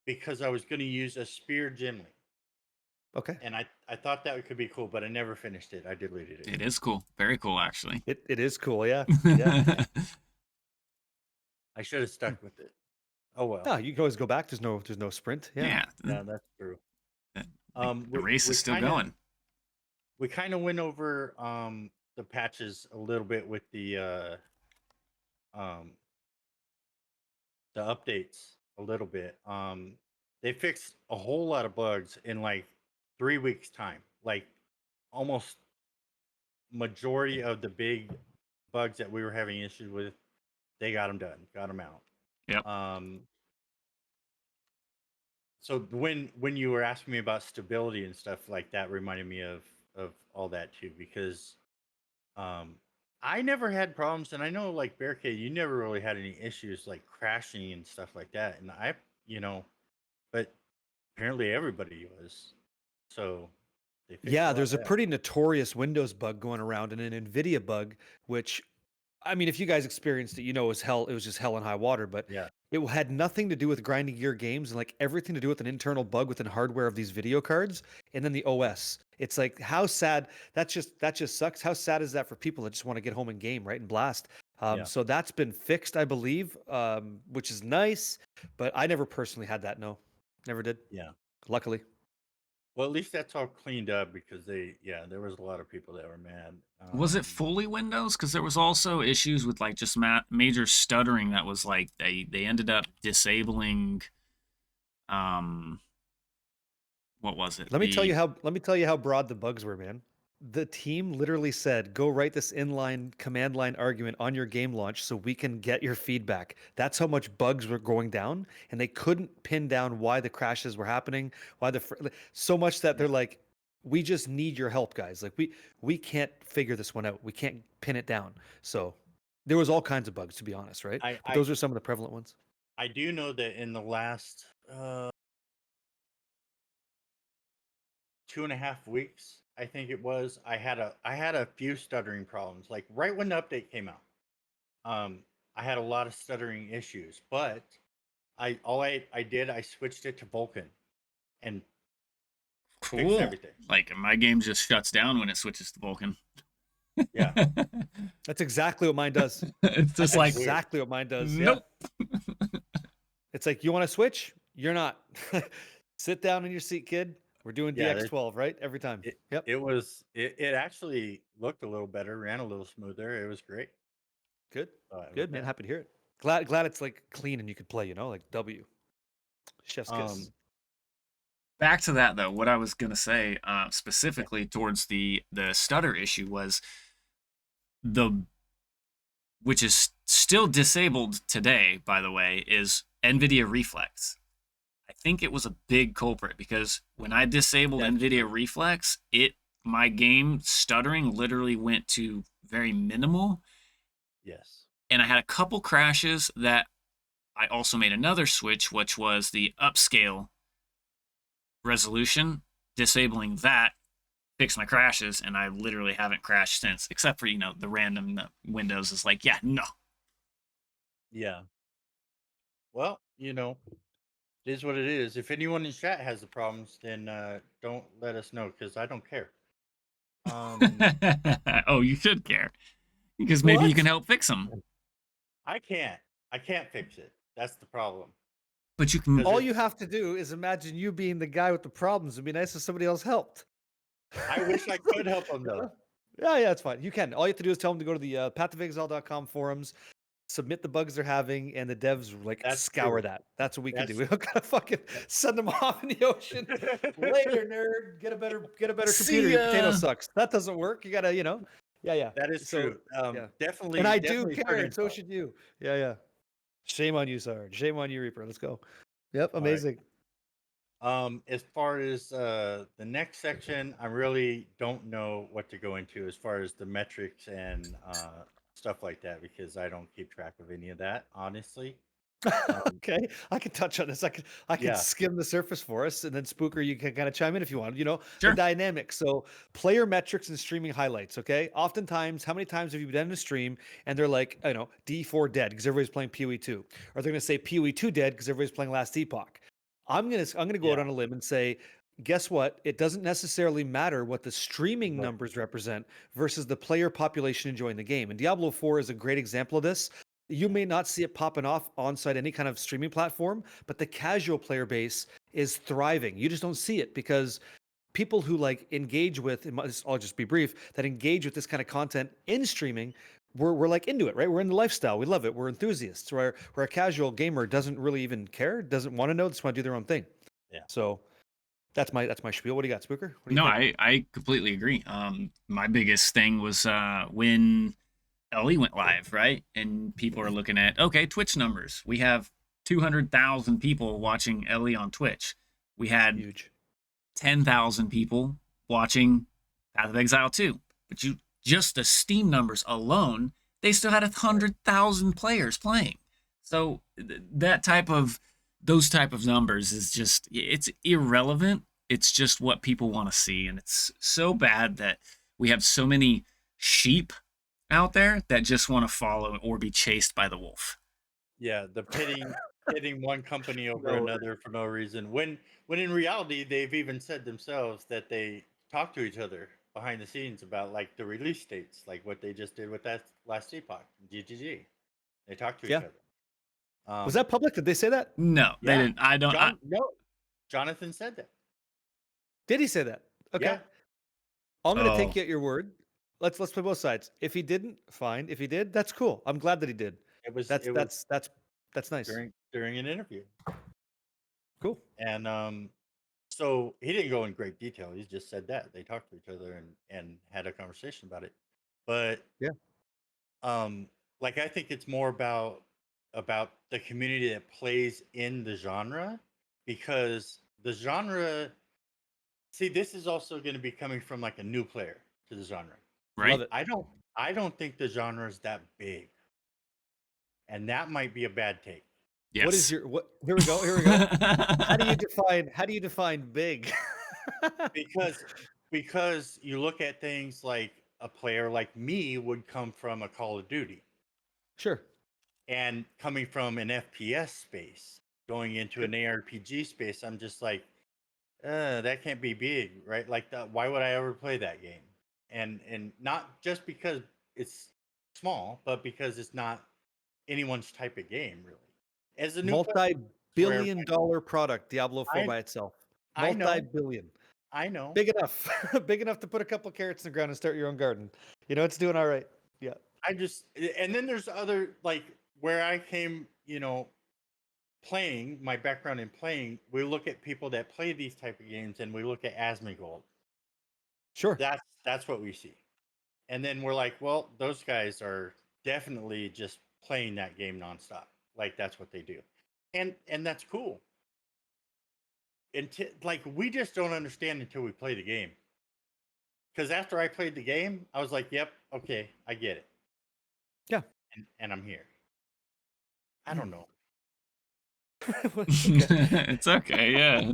because I was going to use a spear gym lane, Okay. and I thought that could be cool, but I never finished it. I deleted it. It is cool. Very cool, actually. It is cool. Yeah. Yeah. I should have Hmm. stuck with it. Oh well. No, you can always go back. There's no sprint. Yeah. Yeah. Yeah, that's true. The, the race is We still kind of going. went over the patches a little bit with um the updates a little bit. They fixed a whole lot of bugs in like 3 weeks time. Like almost majority of the big bugs that we were having issues with, they got them done, got them out. Yep. So when you were asking me about stability and stuff like that, reminded me of all that too, because um I never had problems, and I know like Barricade, you never really had any issues like crashing and stuff like that, and you know, but apparently everybody was. So they fixed a Yeah, lot there's of a that. pretty notorious Windows bug going around and an NVIDIA bug, which, I mean, if you guys experienced it, you know it was hell. It was just hell and high water, but Yeah, it had nothing to do with grinding gear games and like everything to do with an internal bug within hardware of these video cards and then the OS. It's like how sad that just sucks. How sad is that for people that just want to get home and game, right? And blast. yeah, So that's been fixed, I believe, which is nice, but I never personally had that. No, never did. yeah. Luckily. Well, at least that's all cleaned up because yeah, there was a lot of people that were mad. Was it fully Windows? Because there was also issues with like just major stuttering that was like they ended up disabling. Um, what was it? Let me tell you how broad the bugs were, man. The team literally said, "Go write this inline command line argument on your game launch so we can get your feedback." That's how much bugs were going down, and they couldn't pin down why the crashes were happening, so much that they're like, "We just need your help, guys. Like we can't figure this one out. We can't pin it down." So there was all kinds of bugs, to be honest, right? I But those are some of the prevalent ones. I do know that in the last 2.5 weeks, I think it was, I had a few stuttering problems. Like right when the update came out, I had a lot of stuttering issues, but I did, I switched it to Vulkan and fixed Cool. everything. Like my game just shuts down when it switches to Vulkan. Yeah, That's exactly what mine does. It's just That's like, weird. exactly what mine does. Yeah. nope. It's like, you want to switch? You're not. Sit down in your seat, kid. We're doing Yeah, DX12, right? Every time. it Yep. it actually looked a little better, ran a little smoother. It was great. Good. I love Good, man. that. Happy to hear it. Glad it's like clean and you could play, like W. Chef's kiss. Um, Back to that though, what I was gonna say specifically towards the stutter issue was the which is still disabled today, by the way, is NVIDIA Reflex. I think it was a big culprit because when I disabled That's NVIDIA true. Reflex, my game stuttering literally went to very minimal. yes. and I had a couple crashes that I also made another switch, which was the upscale resolution. Disabling that fixed my crashes, and I literally haven't crashed since, except for the random Windows is like, yeah, no. Yeah. Well, it is what it is. If anyone in chat has the problems, then don't let us know because I don't care. Oh, you should care because maybe you What? can help fix them. I can't. I can't fix it. That's the problem. But you can. 'Cause All it- you have to do is imagine you being the guy with the problems. It'd be nice if somebody else helped. I wish I could help them though. Yeah, it's fine. You can. All you have to do is tell them to go to the pathofexile.com forums, submit the bugs they're having, and the devs like That's scour true. that. That's what we can do. That's- We don't gotta fucking send them off in the ocean. Later, nerd. Get a better computer. See Your potato ya. sucks. That doesn't work. You gotta, yeah. That is So, true. yeah. Definitely. And I do Definitely care, and so should you. Yeah. Shame on you, Sarge. Shame on you, Reaper. Let's go. Yep, right. amazing. As far as the next section, I really don't know what to go into as far as the metrics and stuff like that because I don't keep track of any of that, honestly. Okay, I can touch on this. I can Yeah. skim the surface for us, and then Spooker, you can kind of chime in if you want. The Sure. dynamics. So player metrics and streaming highlights. Okay, oftentimes, how many times have you been in a stream and they're like, D4 dead because everybody's playing PoE 2, or they're gonna say PoE 2 dead because everybody's playing Last Epoch. I'm gonna go out Yeah. on a limb and say, guess what? It doesn't necessarily matter what the streaming Right. numbers represent versus the player population enjoying the game. And Diablo 4 is a great example of this. You may not see it popping off on site any kind of streaming platform, but the casual player base is thriving. You just don't see it because people who like engage with, I'll just be brief, that engage with this kind of content in streaming, we're like into it, right? We're in the lifestyle. We love it. We're enthusiasts. Where a casual gamer doesn't really even care, doesn't want to know, just want to do their own thing. Yeah. So that's my spiel. What do you got, Spooker? What do you No, think? I completely agree. My biggest thing was when Ellie went live, right? And people are looking at, okay, Twitch numbers. We have 200,000 people watching Ellie on Twitch. We had Huge. 10,000 people watching Path of Exile 2. But just the Steam numbers alone, they still had 100,000 players playing. So those type of numbers is just, it's irrelevant. It's just what people want to see. And it's so bad that we have so many sheep out there that just want to follow or be chased by the wolf. Yeah, the pitting one company over No. another for no reason. When in reality, they've even said themselves that they talk to each other behind the scenes about like the release dates, like what they just did with that Last Epoch, GGG. They talk to each Yeah. other. Was that public? Did they say that? No, they Yeah. didn't. I don't. No, Jonathan said that. Did he say that? Okay. Yeah. I'm going to Oh. take you at your word. Let's play both sides. If he didn't, fine. If he did, that's cool. I'm glad that he did. It was That's nice. during an interview. Cool. And so he didn't go in great detail. He just said that they talked to each other and had a conversation about it. But Yeah. like I think it's more about the community that plays in the genre because the genre. See, this is also going to be coming from like a new player to the genre. Right. Love it. I don't think the genre is that big, and that might be a bad take. Yes. What is your what? Here we go. How do you define big? because you look at things like a player like me would come from a Call of Duty Sure. and coming from an FPS space going into an ARPG space, I'm just like, that can't be big, right? Like, why would I ever play that game? And not just because it's small, but because it's not anyone's type of game, really. As a new player, Multi-billion-dollar product, Diablo 4 I by itself. I know, Multi-billion. I know. Big enough. Big enough to put a couple carrots in the ground and start your own garden. It's doing all right. Yeah. And then there's other like where I came, playing my background in playing. We look at people that play these type of games, and we look at Asmongold. Sure. That's what we see, and then we're like, well, those guys are definitely just playing that game nonstop. Like that's what they do, and that's cool. Like we just don't understand until we play the game. Because after I played the game, I was like, yep, okay, I get it. Yeah. and I'm here. I don't know. Okay. It's okay, yeah.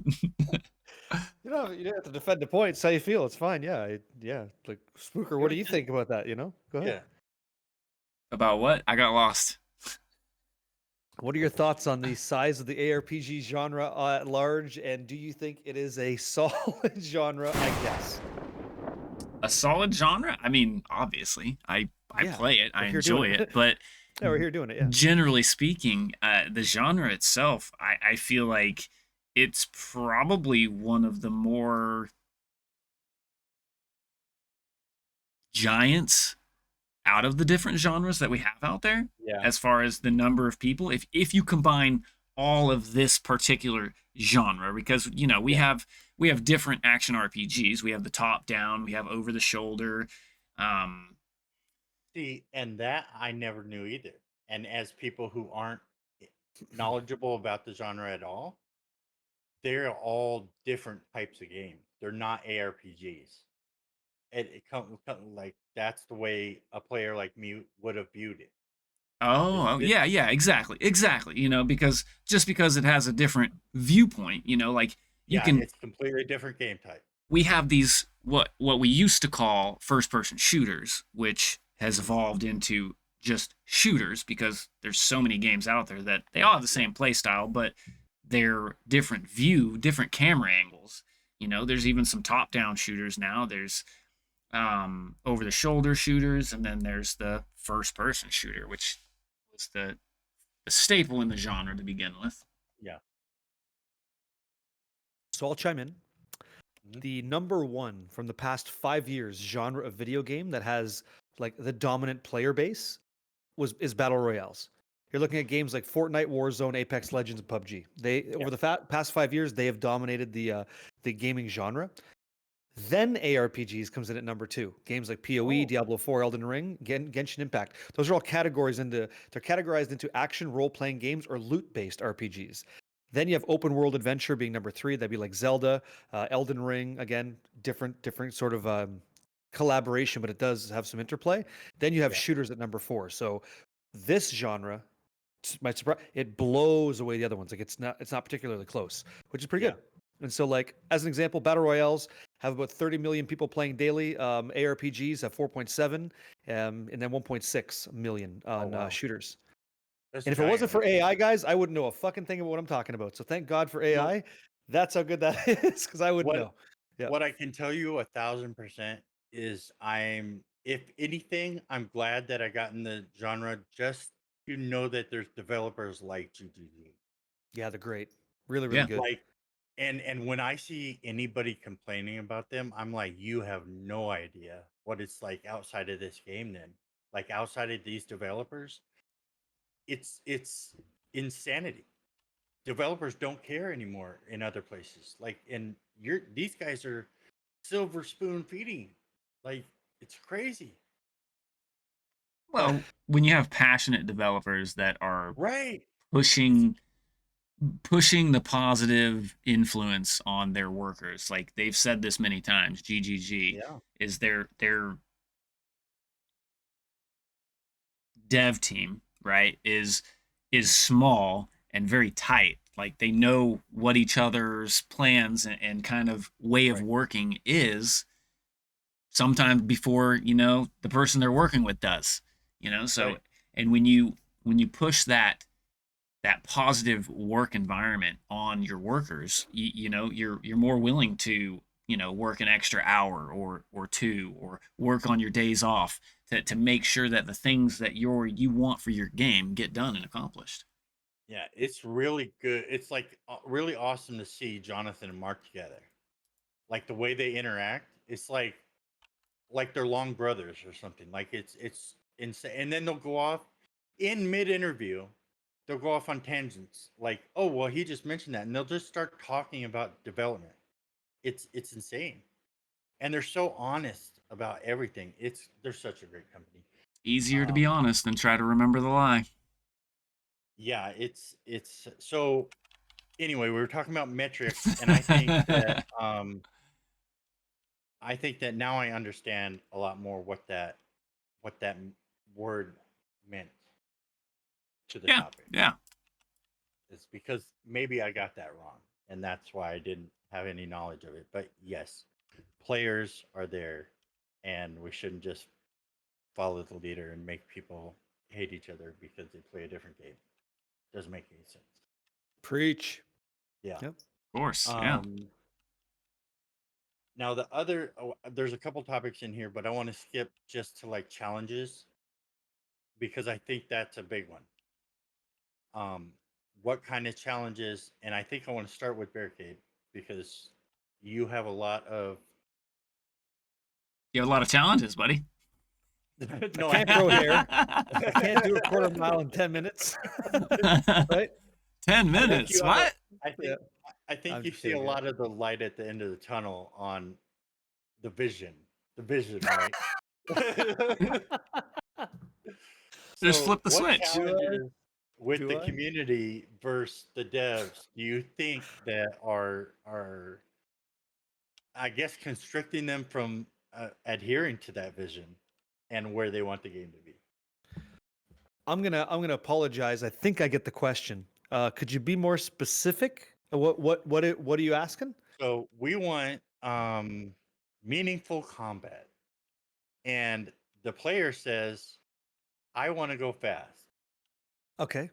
You don't have to defend the point. It's how you feel. It's fine. Yeah. Yeah. Like, Spooker, It what do was you just think about that? Go ahead. yeah. About what? I got lost. What are your thoughts on the size of the ARPG genre at large? And do you think it is a solid genre? I guess. A solid genre? I mean, obviously, I Yeah. play it, I We're here doing enjoy it. it, but Yeah, we're here doing it. Yeah. generally speaking, the genre itself, I feel like it's probably one of the more giants out of the different genres that we have out there Yeah. as far as the number of people. If you combine all of this particular genre, because we Yeah. have different action RPGs. We have the top down, we have over the shoulder. Um, See, and that I never knew either. And as people who aren't knowledgeable about the genre at all, they're all different types of games. They're not ARPGs. Like that's the way a player like me would have viewed it. Is this? yeah, yeah, exactly. Because just because it has a different viewpoint, like you Yeah, can it's completely different game type. we have these what we used to call first person shooters, which has evolved into just shooters because there's so many games out there that they all have the Yeah, same play style, but they're different view, different camera angles. There's even some top down shooters now. There's over the shoulder shooters, and then there's the first person shooter, which was the staple in the genre to begin with. yeah. So I'll chime in. Mhm. The number one from the past 5 years genre of video game that has like the dominant player base is battle royales. You're looking at games like Fortnite, Warzone, Apex Legends, and PUBG. They Yeah. over the past 5 years they have dominated the gaming genre. Then ARPGs comes in at number two. Games like PoE, Oh, Diablo 4, Elden Ring, Genshin Impact. Those are all they're categorized into action role-playing games or loot-based RPGs. Then you have open world adventure being number three. That'd be like Zelda, Elden Ring. Again, different sort of collaboration, but it does have some interplay. Then you have yeah. shooters at number four. So this genre, my surprise, it blows away the other ones. Like it's not particularly close, which is pretty Yeah. good. And so, like as an example, battle royales have about 30 million people playing daily. ARPGs have 4.7, and then 1.6 million Oh on wow. shooters. That's And if it giant wasn't for numbers. AI, guys, I wouldn't know a fucking thing about what I'm talking about. So thank God for So AI. That's how good that is, because I wouldn't what know. Yeah, what I can tell you 1,000% is if anything, I'm glad that I got in the genre just to know that there's developers like GGG. yeah, they're great. Really, really Yeah. good. Like and when I see anybody complaining about them, I'm like, you have no idea what it's like outside of this game then. Like outside of these developers, it's insanity. Developers don't care anymore in other places. Like and these guys are silver spoon feeding. Like it's crazy. Well, when you have passionate developers that are Right. It's pushing pushing the positive influence on their workers. Like they've said this many times, GGG yeah, is their dev team, right? Is small and very tight. Like they know what each other's plans and kind of way of right. working is sometimes before, the person they're working with does. So Right. and when you push that positive work environment on your workers, you're more willing to work an extra hour or two or work on your days off to make sure that the things that you want for your game get done and accomplished. Yeah, it's really good. It's like really awesome to see Jonathan and Mark together. Like the way they interact, it's like they're long brothers or something. Like it's insane. And then they'll go off in mid interview. They'll go off on tangents. Like, oh well, he just mentioned that, and they'll just start talking about development. It's insane, and they're so honest about everything. They're such a great company. Easier to be Um, honest than try to remember the lie. yeah, it's so. Anyway, we were talking about metrics, and I think that now I understand a lot more what that word meant. to the Yeah, topic. yeah. It's because maybe I got that wrong, and that's why I didn't have any knowledge of it. But yes, players are there, and we shouldn't just follow the leader and make people hate each other because they play a different game. Doesn't make any sense. Preach. Yeah. Yep. Of course. Yeah. Um, Now the other, there's a couple topics in here, but I want to skip just to like challenges because I think that's a big one. Um, what kind of challenges? And I think I want to start with Barricade because you have a lot of. You have a lot of challenges, buddy. I No, I can't think grow you. hair. I can't do a quarter mile in 10 minutes. Right? 10 I think minutes. you have a. What? I Yeah. think. I think I'm you just see a kidding. Yeah. lot of the light at the end of the tunnel on the vision. The vision, right? Just So, flip the what switch. Do I? challenges with Do the I? community versus the devs do you think that are I guess constricting them from adhering to that vision and where they want the game to be? I'm gonna apologize. I think I get the question. Could you be more specific? What are you asking? So we want meaningful combat, and the player says, "I want to go fast." Okay.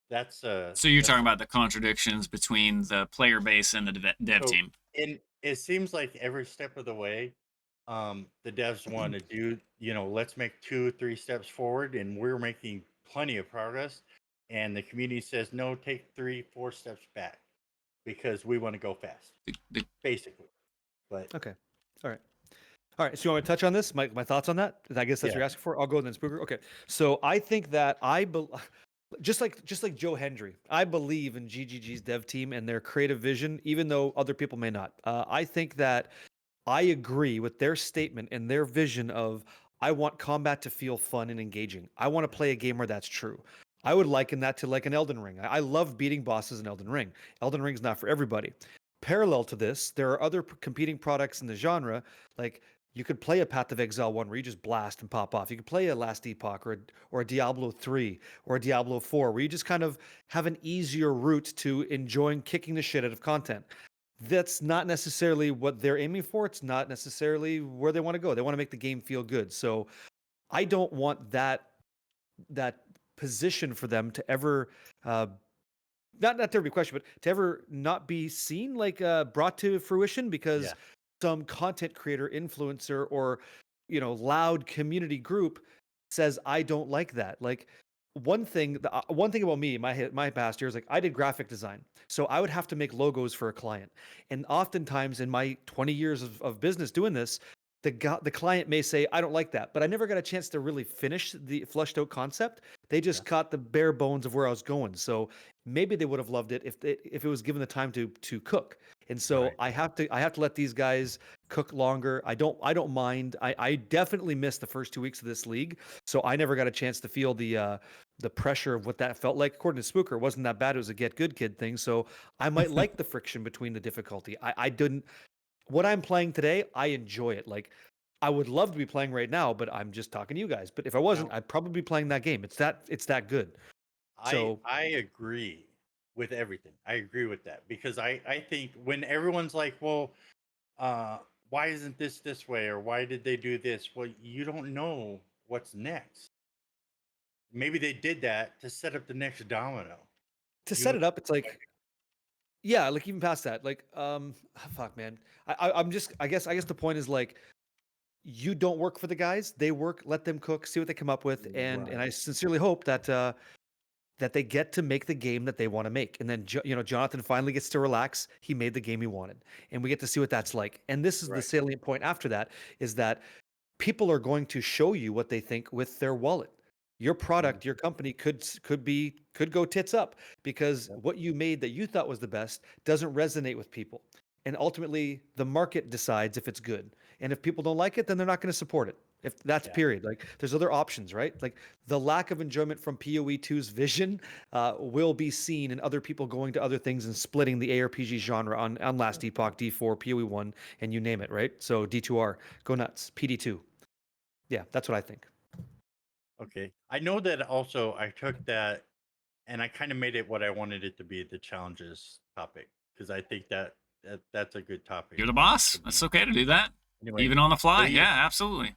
That's So you're that's talking about the contradictions between the player base and the dev so. team. And it seems like every step of the way, the devs want to do, let's make 2 3 steps forward, and we're making plenty of progress. And the community says, no, take 3 4 steps back because we want to go fast, The basically. But Okay. All right. All right. So you want me to touch on this? My thoughts on that? I guess that's what yeah, you're asking for. I'll go then, Spooker. Okay. So I think that just like Joe Hendry, I believe in GGG's dev team and their creative vision, even though other people may not. I think that I agree with their statement and their vision of I want combat to feel fun and engaging. I want to yeah, play a game where that's true. I would liken that to like an Elden Ring. I love beating bosses in Elden Ring. Elden Ring's not for everybody. Parallel to this, there are other competing products in the genre. Like you could play a Path of Exile one where you just blast and pop off. You could play a Last Epoch or a Diablo 3 or a Diablo 4 where you just kind of have an easier route to enjoying kicking the shit out of content. That's not necessarily what they're aiming for. It's not necessarily where they want to go. They want to make the game feel good. So I don't want that position for them to ever uh, not to every question, but to ever not be seen, like brought to fruition because yeah, some content creator, influencer, or loud community group says I don't like that. Like one thing about me, my past years, like I did graphic design, so I would have to make logos for a client, and oftentimes in my 20 years of business doing this. The client may say, I don't like that, but I never got a chance to really finish the flushed out concept. They yeah, just caught the bare bones of where I was going. So maybe they would have loved it if it was given the time to cook. And so right, I have to let these guys cook longer. I don't mind. I definitely missed the first 2 weeks of this league, so I never got a chance to feel the pressure of what that felt like. According to Spooker, it wasn't that bad. It was a get good kid thing. So I might like the friction between the difficulty. I didn't. What I'm playing today, I enjoy it. Like I would love to be playing right now, but I'm just talking to you guys. But if I wasn't, now I'd probably be playing that game. It's that good. So I agree with everything. I agree with that because I think when everyone's like, well, uh, why isn't this way, or why did they do this? Well, you don't know what's next. Maybe they did that to set up the next domino. to You set it up, it's like, yeah, like even past that, like fuck, man. I guess the point is like you don't work for the guys, they work. Let them cook, see what they come up with, and I right? sincerely hope that they get to make the game that they want to make. And then Jonathan finally gets to relax. He made the game he wanted, and we get to see what that's like. And this is the Right. salient point after that is that people are going to show you what they think with their wallet. Your Mhm. product, your company could go tits up because Yep. what you made that you thought was the best doesn't resonate with people. And ultimately, the market decides if it's good. And if people don't like it, then they're not going to support it. If that's Yeah. period. Like there's other options, right? Like the lack of enjoyment from PoE2's vision will be seen in other people going to other things and splitting the ARPG genre on Last Epoch, D4, PoE1, and you name it, right? So D2R, go nuts. PD2. Yeah, that's what I think. Okay. I know that also I took that and I kind of made it what I wanted it to be, the challenges topic, because I think that's a good topic You're the to boss. be It's on. okay to do that, Anyway, even on the what fly. do you Yeah, absolutely.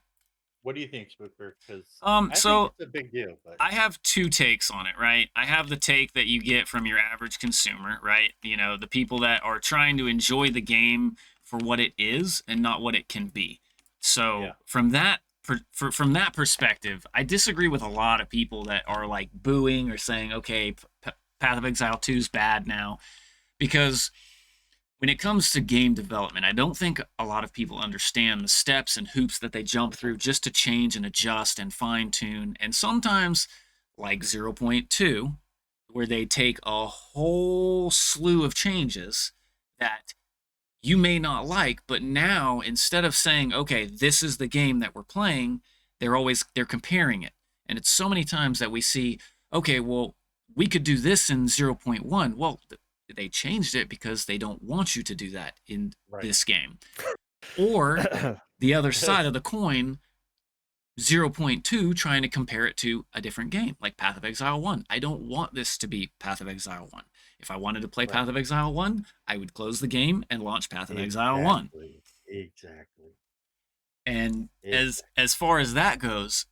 think, Spooker? Because I think So it's a big deal, but I have two takes on it, right? I have the take that you get from your average consumer, right? You know, the people that are trying to enjoy the game for what it is and not what it can be. yeah, So from that perspective, I disagree with a lot of people that are like booing or saying, "Okay, Path of Exile 2 is bad now," because when it comes to game development, I don't think a lot of people understand the steps and hoops that they jump through just to change and adjust and fine tune. And sometimes, like zero point 0.2, where they take a whole slew of changes that you may not like, but now instead of saying, okay, this is the game that we're playing, they're comparing it. And it's so many times that we see, okay, well, we could do this in zero point 0.1. Well, they changed it because they don't want you to do that in right. this game. Or the other side of the coin, zero point 0.2, trying to compare it to a different game like Path of Exile 1. I don't want this to be Path of Exile 1. If I wanted to play Right. Path of Exile 1, I would close the game and launch Path of Exile 1. Exactly. Exactly. And Exactly. as far as that goes,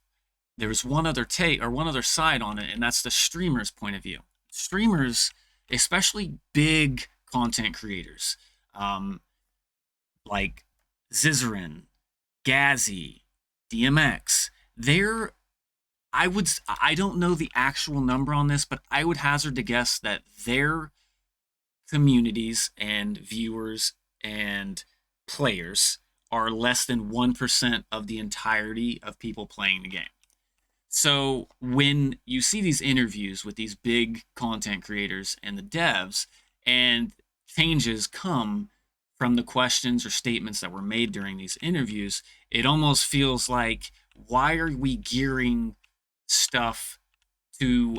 there's one other take or one other side on it, and that's the streamer's point of view. Streamers, especially big content creators, um, like Zizarin, Gazzy, DMX, they're I don't know the actual number on this, but I would hazard to guess that their communities and viewers and players are less than 1% of the entirety of people playing the game. So when you see these interviews with these big content creators and the devs, and changes come from the questions or statements that were made during these interviews, it almost feels like, why are we gearing stuff to,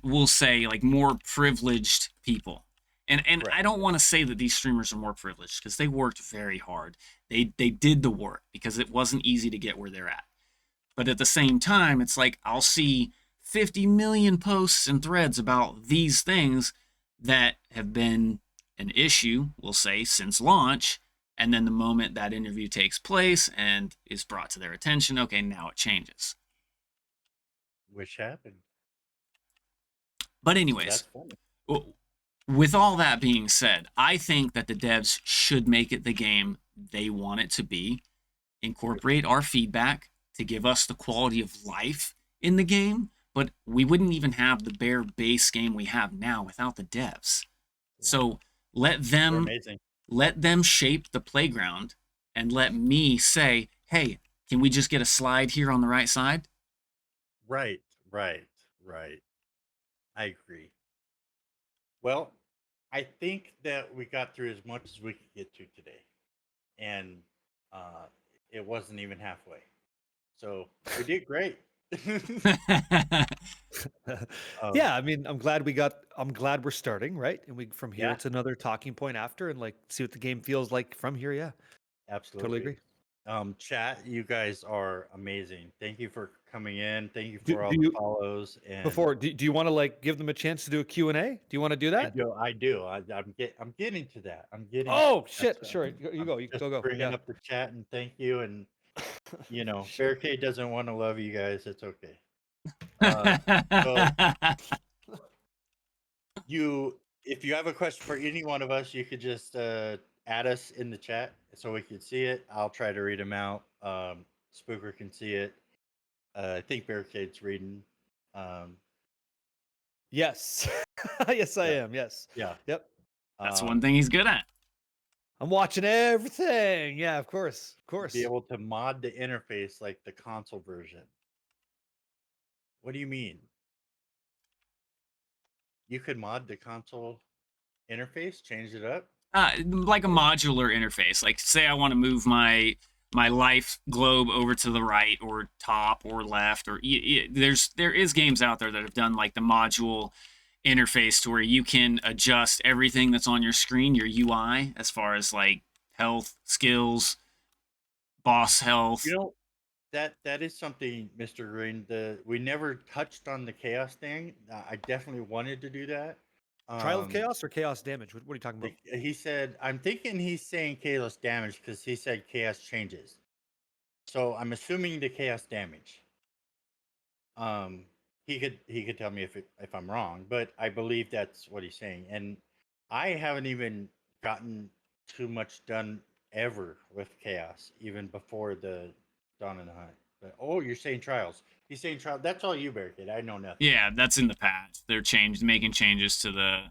we'll say, like more privileged people? And I Right. don't want to say that these streamers are more privileged, because they worked very hard. They did the work because it wasn't easy to get where they're at. But at the same time, it's like I'll see 50 million posts and threads about these things that have been an issue, we'll say, since launch. And then the moment that interview takes place and is brought to their attention, okay, now it changes. Which happened. But, So anyways, that's funny. with all that being said, I think that the devs should make it the game they want it to be, incorporate our feedback to give us the quality of life in the game, but we wouldn't even have the bare base game we have now without the devs. Yeah. So let They're them amazing. shape the playground, and let me say, hey, can we just get a slide here on the right side? Right. Right. Right. I agree. Well, I think that we got through as much as we could get to today, and uh, it wasn't even halfway. So we did great. um, Yeah, I mean, I'm glad we're starting, right? And we from here yeah, it's another talking point after and like see what the game feels like from here. Yeah. Totally absolutely. agree. Chat, you guys are amazing. Thank you for coming in. Thank you Do, for all do the you follows. And do you want to like give them a chance to do a Q&A? Do you want to do I that? do, I do. I'm getting to that. I'm getting. Oh That's. shit. Sure. You I'm go. You just go. bringing Yeah. up the chat and thank you. And Sure. Barricade doesn't want to love you guys. It's okay. Uh, so if you have a question for any one of us, you could just add us in the chat so we can see it. I'll try to read them out. Spooker can see it. I think Barricade's reading. Um, Yes. Yes, I yeah, am. Yes. yeah. Yep. That's one Um, thing he's good at. I'm watching everything. Yeah, of course. Of be course. able to mod the interface like the console version. What do you mean? You could mod the console interface, change it up? Like a modular interface. Like, say I want to move my life globe over to the right or top or left, or there is games out there that have done like the module interface to where you can adjust everything that's on your screen, your UI, as far as like health, skills, boss You health. know, that is something, Mr. Green. We never touched on the chaos thing. I definitely wanted to do that. Trial of Um, Chaos or Chaos Damage? What are you talking about? he said, I'm thinking he's saying chaos damage because he said chaos changes. So I'm assuming the chaos damage. Um, he could tell me if I'm wrong, but I believe that's what he's saying. And I haven't even gotten too much done ever with chaos, even before the dawn and the hunt. But oh, you're saying trials. He's saying trials. That's all you, Barricade. I know nothing. Yeah, that's in the past. They're making changes to the.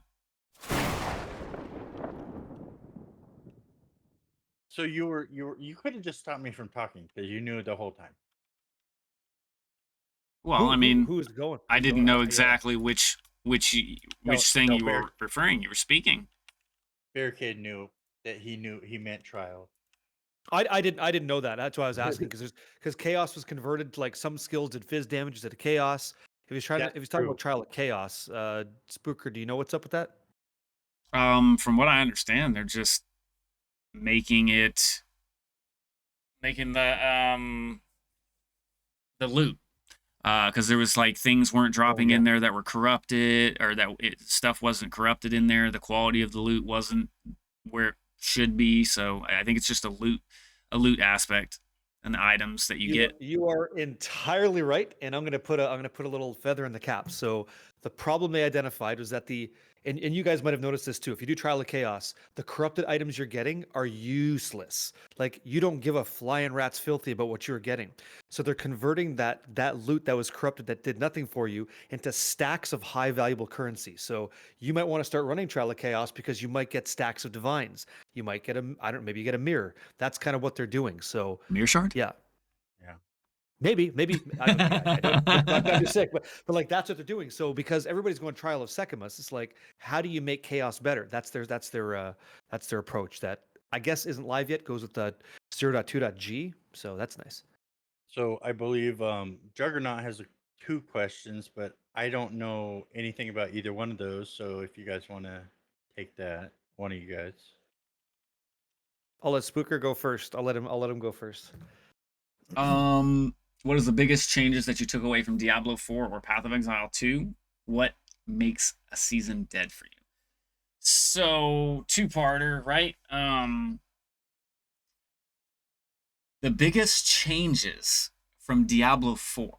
So you could have just stopped me from talking because you knew the whole time. Well, I mean, Who is going? I Who's didn't going? know I yelled. exactly which No, thing no, you were referring. You were speaking. Barricade knew that he meant trial. I didn't know that. That's why I was asking because Chaos was converted to like some skills did fizz damage instead of Chaos. If That's he's talking about true. Trial of Chaos, Spooker, do you know what's up with that? From what I understand, they're just making the loot because there was like things weren't Oh dropping yeah. in there that were corrupted or that stuff wasn't corrupted in there. The quality of the loot wasn't where it should be. So I think it's just a loot aspect and the items that you You get. you are entirely right, and I'm gonna put a little feather in the cap. So the problem they identified was that and you guys might have noticed this too. If you do Trial of Chaos, the corrupted items you're getting are useless. Like you don't give a flying rat's filthy about what you're getting. So they're converting that loot that was corrupted that did nothing for you into stacks of high valuable currency. So you might want to start running Trial of Chaos because you might get stacks of divines. You might get maybe you get a mirror. That's kind of what they're doing. So Mirror shard. yeah. Yeah. Maybe I don't. I'm just sick, but like that's what they're doing. So because everybody's going Trial of Secamus, it's like how do you make chaos better? That's their approach. That I guess isn't live yet. Goes with the 0.2.g. So that's nice. So I believe Juggernaut has two questions, but I don't know anything about either one of those. So if you guys want to take that, one of you guys. I'll let Spooker go first. I'll let him go first. Um, what is the biggest changes that you took away from Diablo 4 or Path of Exile 2? What makes a season dead for you? So, two-parter, right? The biggest changes from Diablo 4.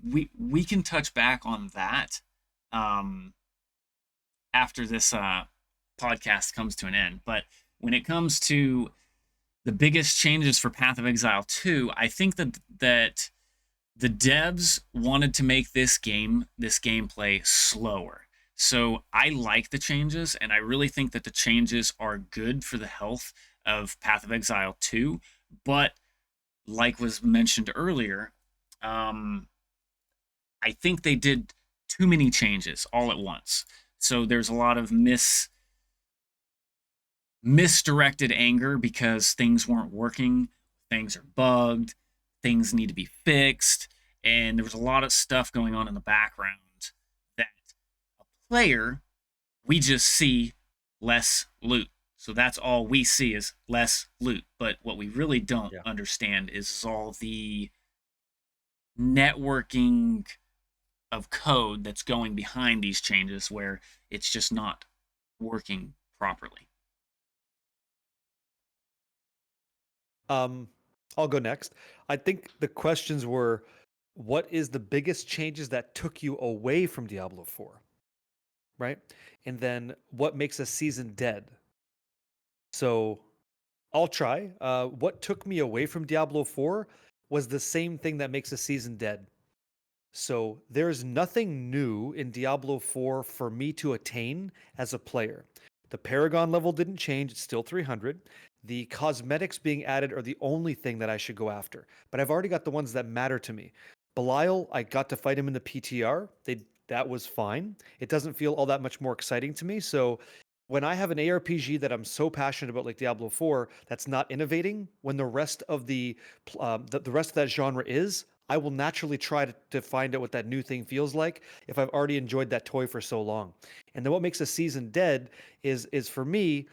We can touch back on that um after this podcast comes to an end, but when it comes to the biggest changes for Path of Exile 2, I think that the devs wanted to make this gameplay slower. So I like the changes, and I really think that the changes are good for the health of Path of Exile 2. But like was mentioned earlier, I think they did too many changes all at once. So there's a lot of misdirected anger because things weren't working, things are bugged, things need to be fixed, and there was a lot of stuff going on in the background that a player, we just see less loot. So that's all we see is less loot. But what we really don't Yeah. understand is all the networking of code that's going behind these changes where it's just not working properly. Um, I'll go next. I think the questions were, what is the biggest changes that took you away from Diablo 4, right? And then what makes a season dead? So I'll try. What took me away from Diablo 4 was the same thing that makes a season dead. So there's nothing new in Diablo 4 for me to attain as a player. The Paragon level didn't change, it's still 300. The cosmetics being added are the only thing that I should go after. But I've already got the ones that matter to me. Belial, I got to fight him in the PTR. That was fine. It doesn't feel all that much more exciting to me. So when I have an ARPG that I'm so passionate about, like Diablo 4, that's not innovating, when the rest of the rest of that genre is, I will naturally try to find out what that new thing feels like if I've already enjoyed that toy for so long. And then what makes a season dead is for me,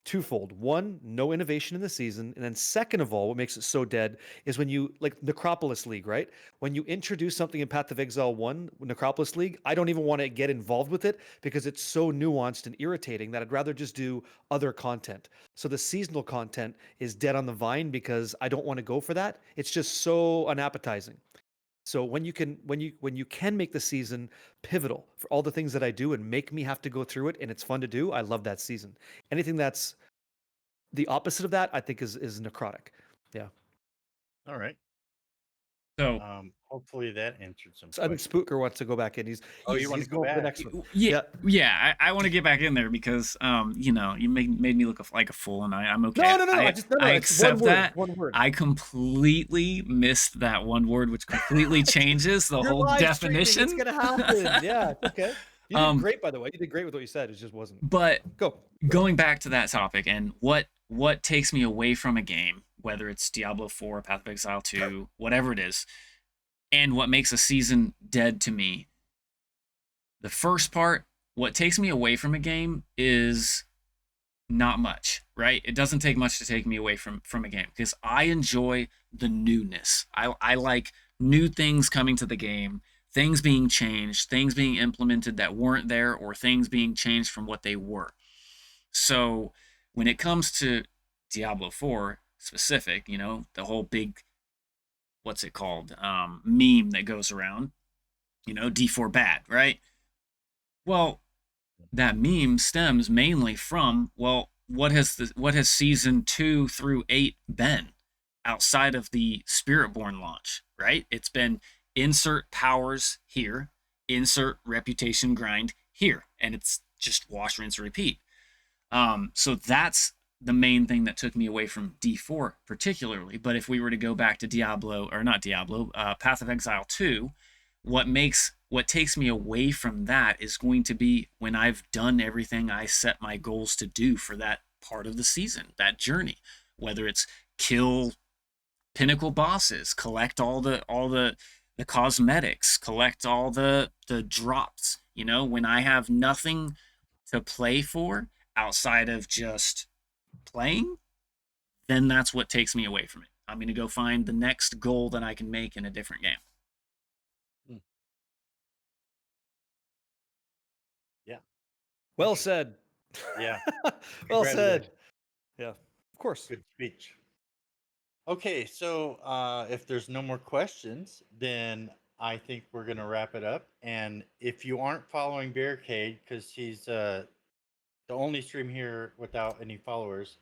twofold. One, no innovation in the season, and then second of all, what makes it so dead is when you like Necropolis League, right? When you introduce something in Path of Exile 1, Necropolis League, I don't even want to get involved with it because it's so nuanced and irritating that I'd rather just do other content. So the seasonal content is dead on the vine because I don't want to go for that. It's just so unappetizing. So when you can make the season pivotal for all the things that I do and make me have to go through it and it's fun to do, I love that season. Anything that's the opposite of that, I think, is necrotic. Yeah. All right. So Hopefully that answered some So I think questions. Spooker wants to go back in. Oh, you He's want he's to go going for the back? next one. yeah, Yeah. yeah, I want to get back in there because you know, you made me look like a fool, and I'm okay. No. I It's one accept word. that. One word. I completely missed that one word, which completely changes the You're whole live streaming. It's definition. gonna happen. Yeah. It's okay. You did great, by the way. You did great with what you said. It just wasn't. But Go. going back to that topic and what takes me away from a game, whether it's Diablo 4, Path of Exile 2, whatever it is, and what makes a season dead to me. The first part, what takes me away from a game is not much, right? It doesn't take much to take me away from a game because I enjoy the newness. I like new things coming to the game, things being changed, things being implemented that weren't there, or things being changed from what they were. So when it comes to Diablo 4 specific, you know, the whole big, what's it called, meme that goes around, you know, D4 bad, right? Well, that meme stems mainly from, well, what has season 2 through 8 been outside of the Spiritborn launch, right? It's been insert powers here, insert reputation grind here, and it's just wash, rinse, repeat. So that's the main thing that took me away from D4 particularly. But if we were to go back to Diablo, or not Diablo, Path of Exile 2, what takes me away from that is going to be when I've done everything I set my goals to do for that part of the season, that journey, whether it's kill pinnacle bosses, collect all the cosmetics, collect all the drops, you know, when I have nothing to play for outside of just playing, then that's what takes me away from it. I'm going to go find the next goal that I can make in a different game. Yeah. Well said. Yeah. Well said. Yeah. Of course. Good speech. Okay, so if there's no more questions, then I think we're gonna wrap it up. And if you aren't following Barricade, because he's the only stream here without any followers,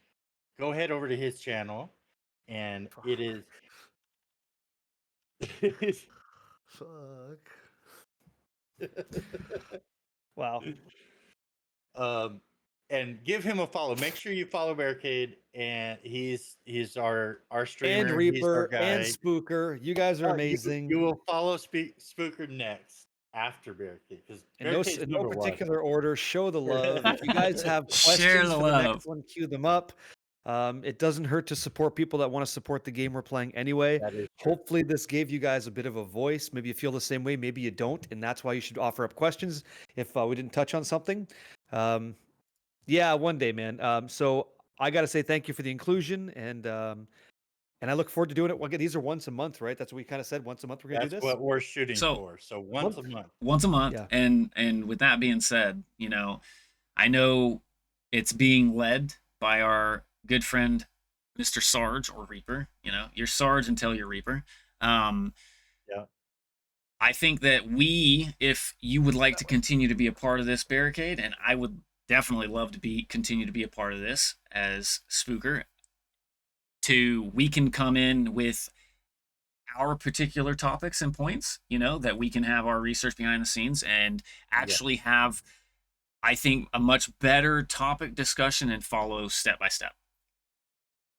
go head over to his channel, and it is. Fuck. Wow. And give him a follow. Make sure you follow Barricade, and he's our And streamer. He's our Reaper and guy. Spooker. You guys are amazing. You will follow Spooker next after Barricade because In Barricade's no number one. particular order, show the love. If you guys have Share questions the for the love. next one, queue them up. It doesn't hurt to support people that want to support the game we're playing anyway. That is true. Hopefully, this gave you guys a bit of a voice. Maybe you feel the same way, maybe you don't, and that's why you should offer up questions if we didn't touch on something. Yeah, one day, man. So I got to say thank you for the inclusion, and I look forward to doing it. Well, again, these are once a month, right? That's what we kind of said. Once a month, we're gonna do That's this. what we're shooting So- for. So once a month. Once a month. Yeah. And with that being said, you know, I know it's being led by our good friend Mr. Sarge or Reaper. You know, you're Sarge until you're Reaper. Yeah. I think that if you would like to continue to be a part of this Barricade, and I would definitely love to continue to be a part of this as Spooker, we can come in with our particular topics and points, you know, that we can have our research behind the scenes and actually have, I think, a much better topic discussion and follow step by step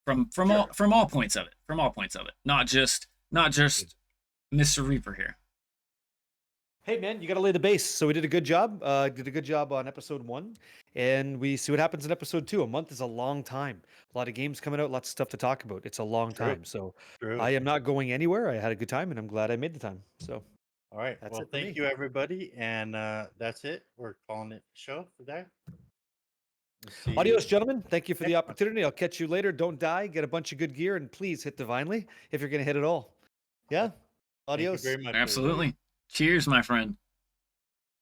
from all points of it, not just Mr. Reaper here. Hey man, you got to lay the base. So we did a good job. Did a good job on episode 1, and we see what happens in episode 2. A month is a long time. A lot of games coming out, lots of stuff to talk about. It's a long True. time. So True. I am not going anywhere. I had a good time, and I'm glad I made the time. So All right. That's Well, it for thank me. you, everybody. And that's it. We're calling it a show for that. See Adios, you. gentlemen. Thank you for the next one. opportunity. I'll catch you later. Don't die. Get a bunch of good gear, and please hit divinely if you're going to hit it all. Yeah. Thank you Adios. very much, everybody. Absolutely. Cheers, my friend.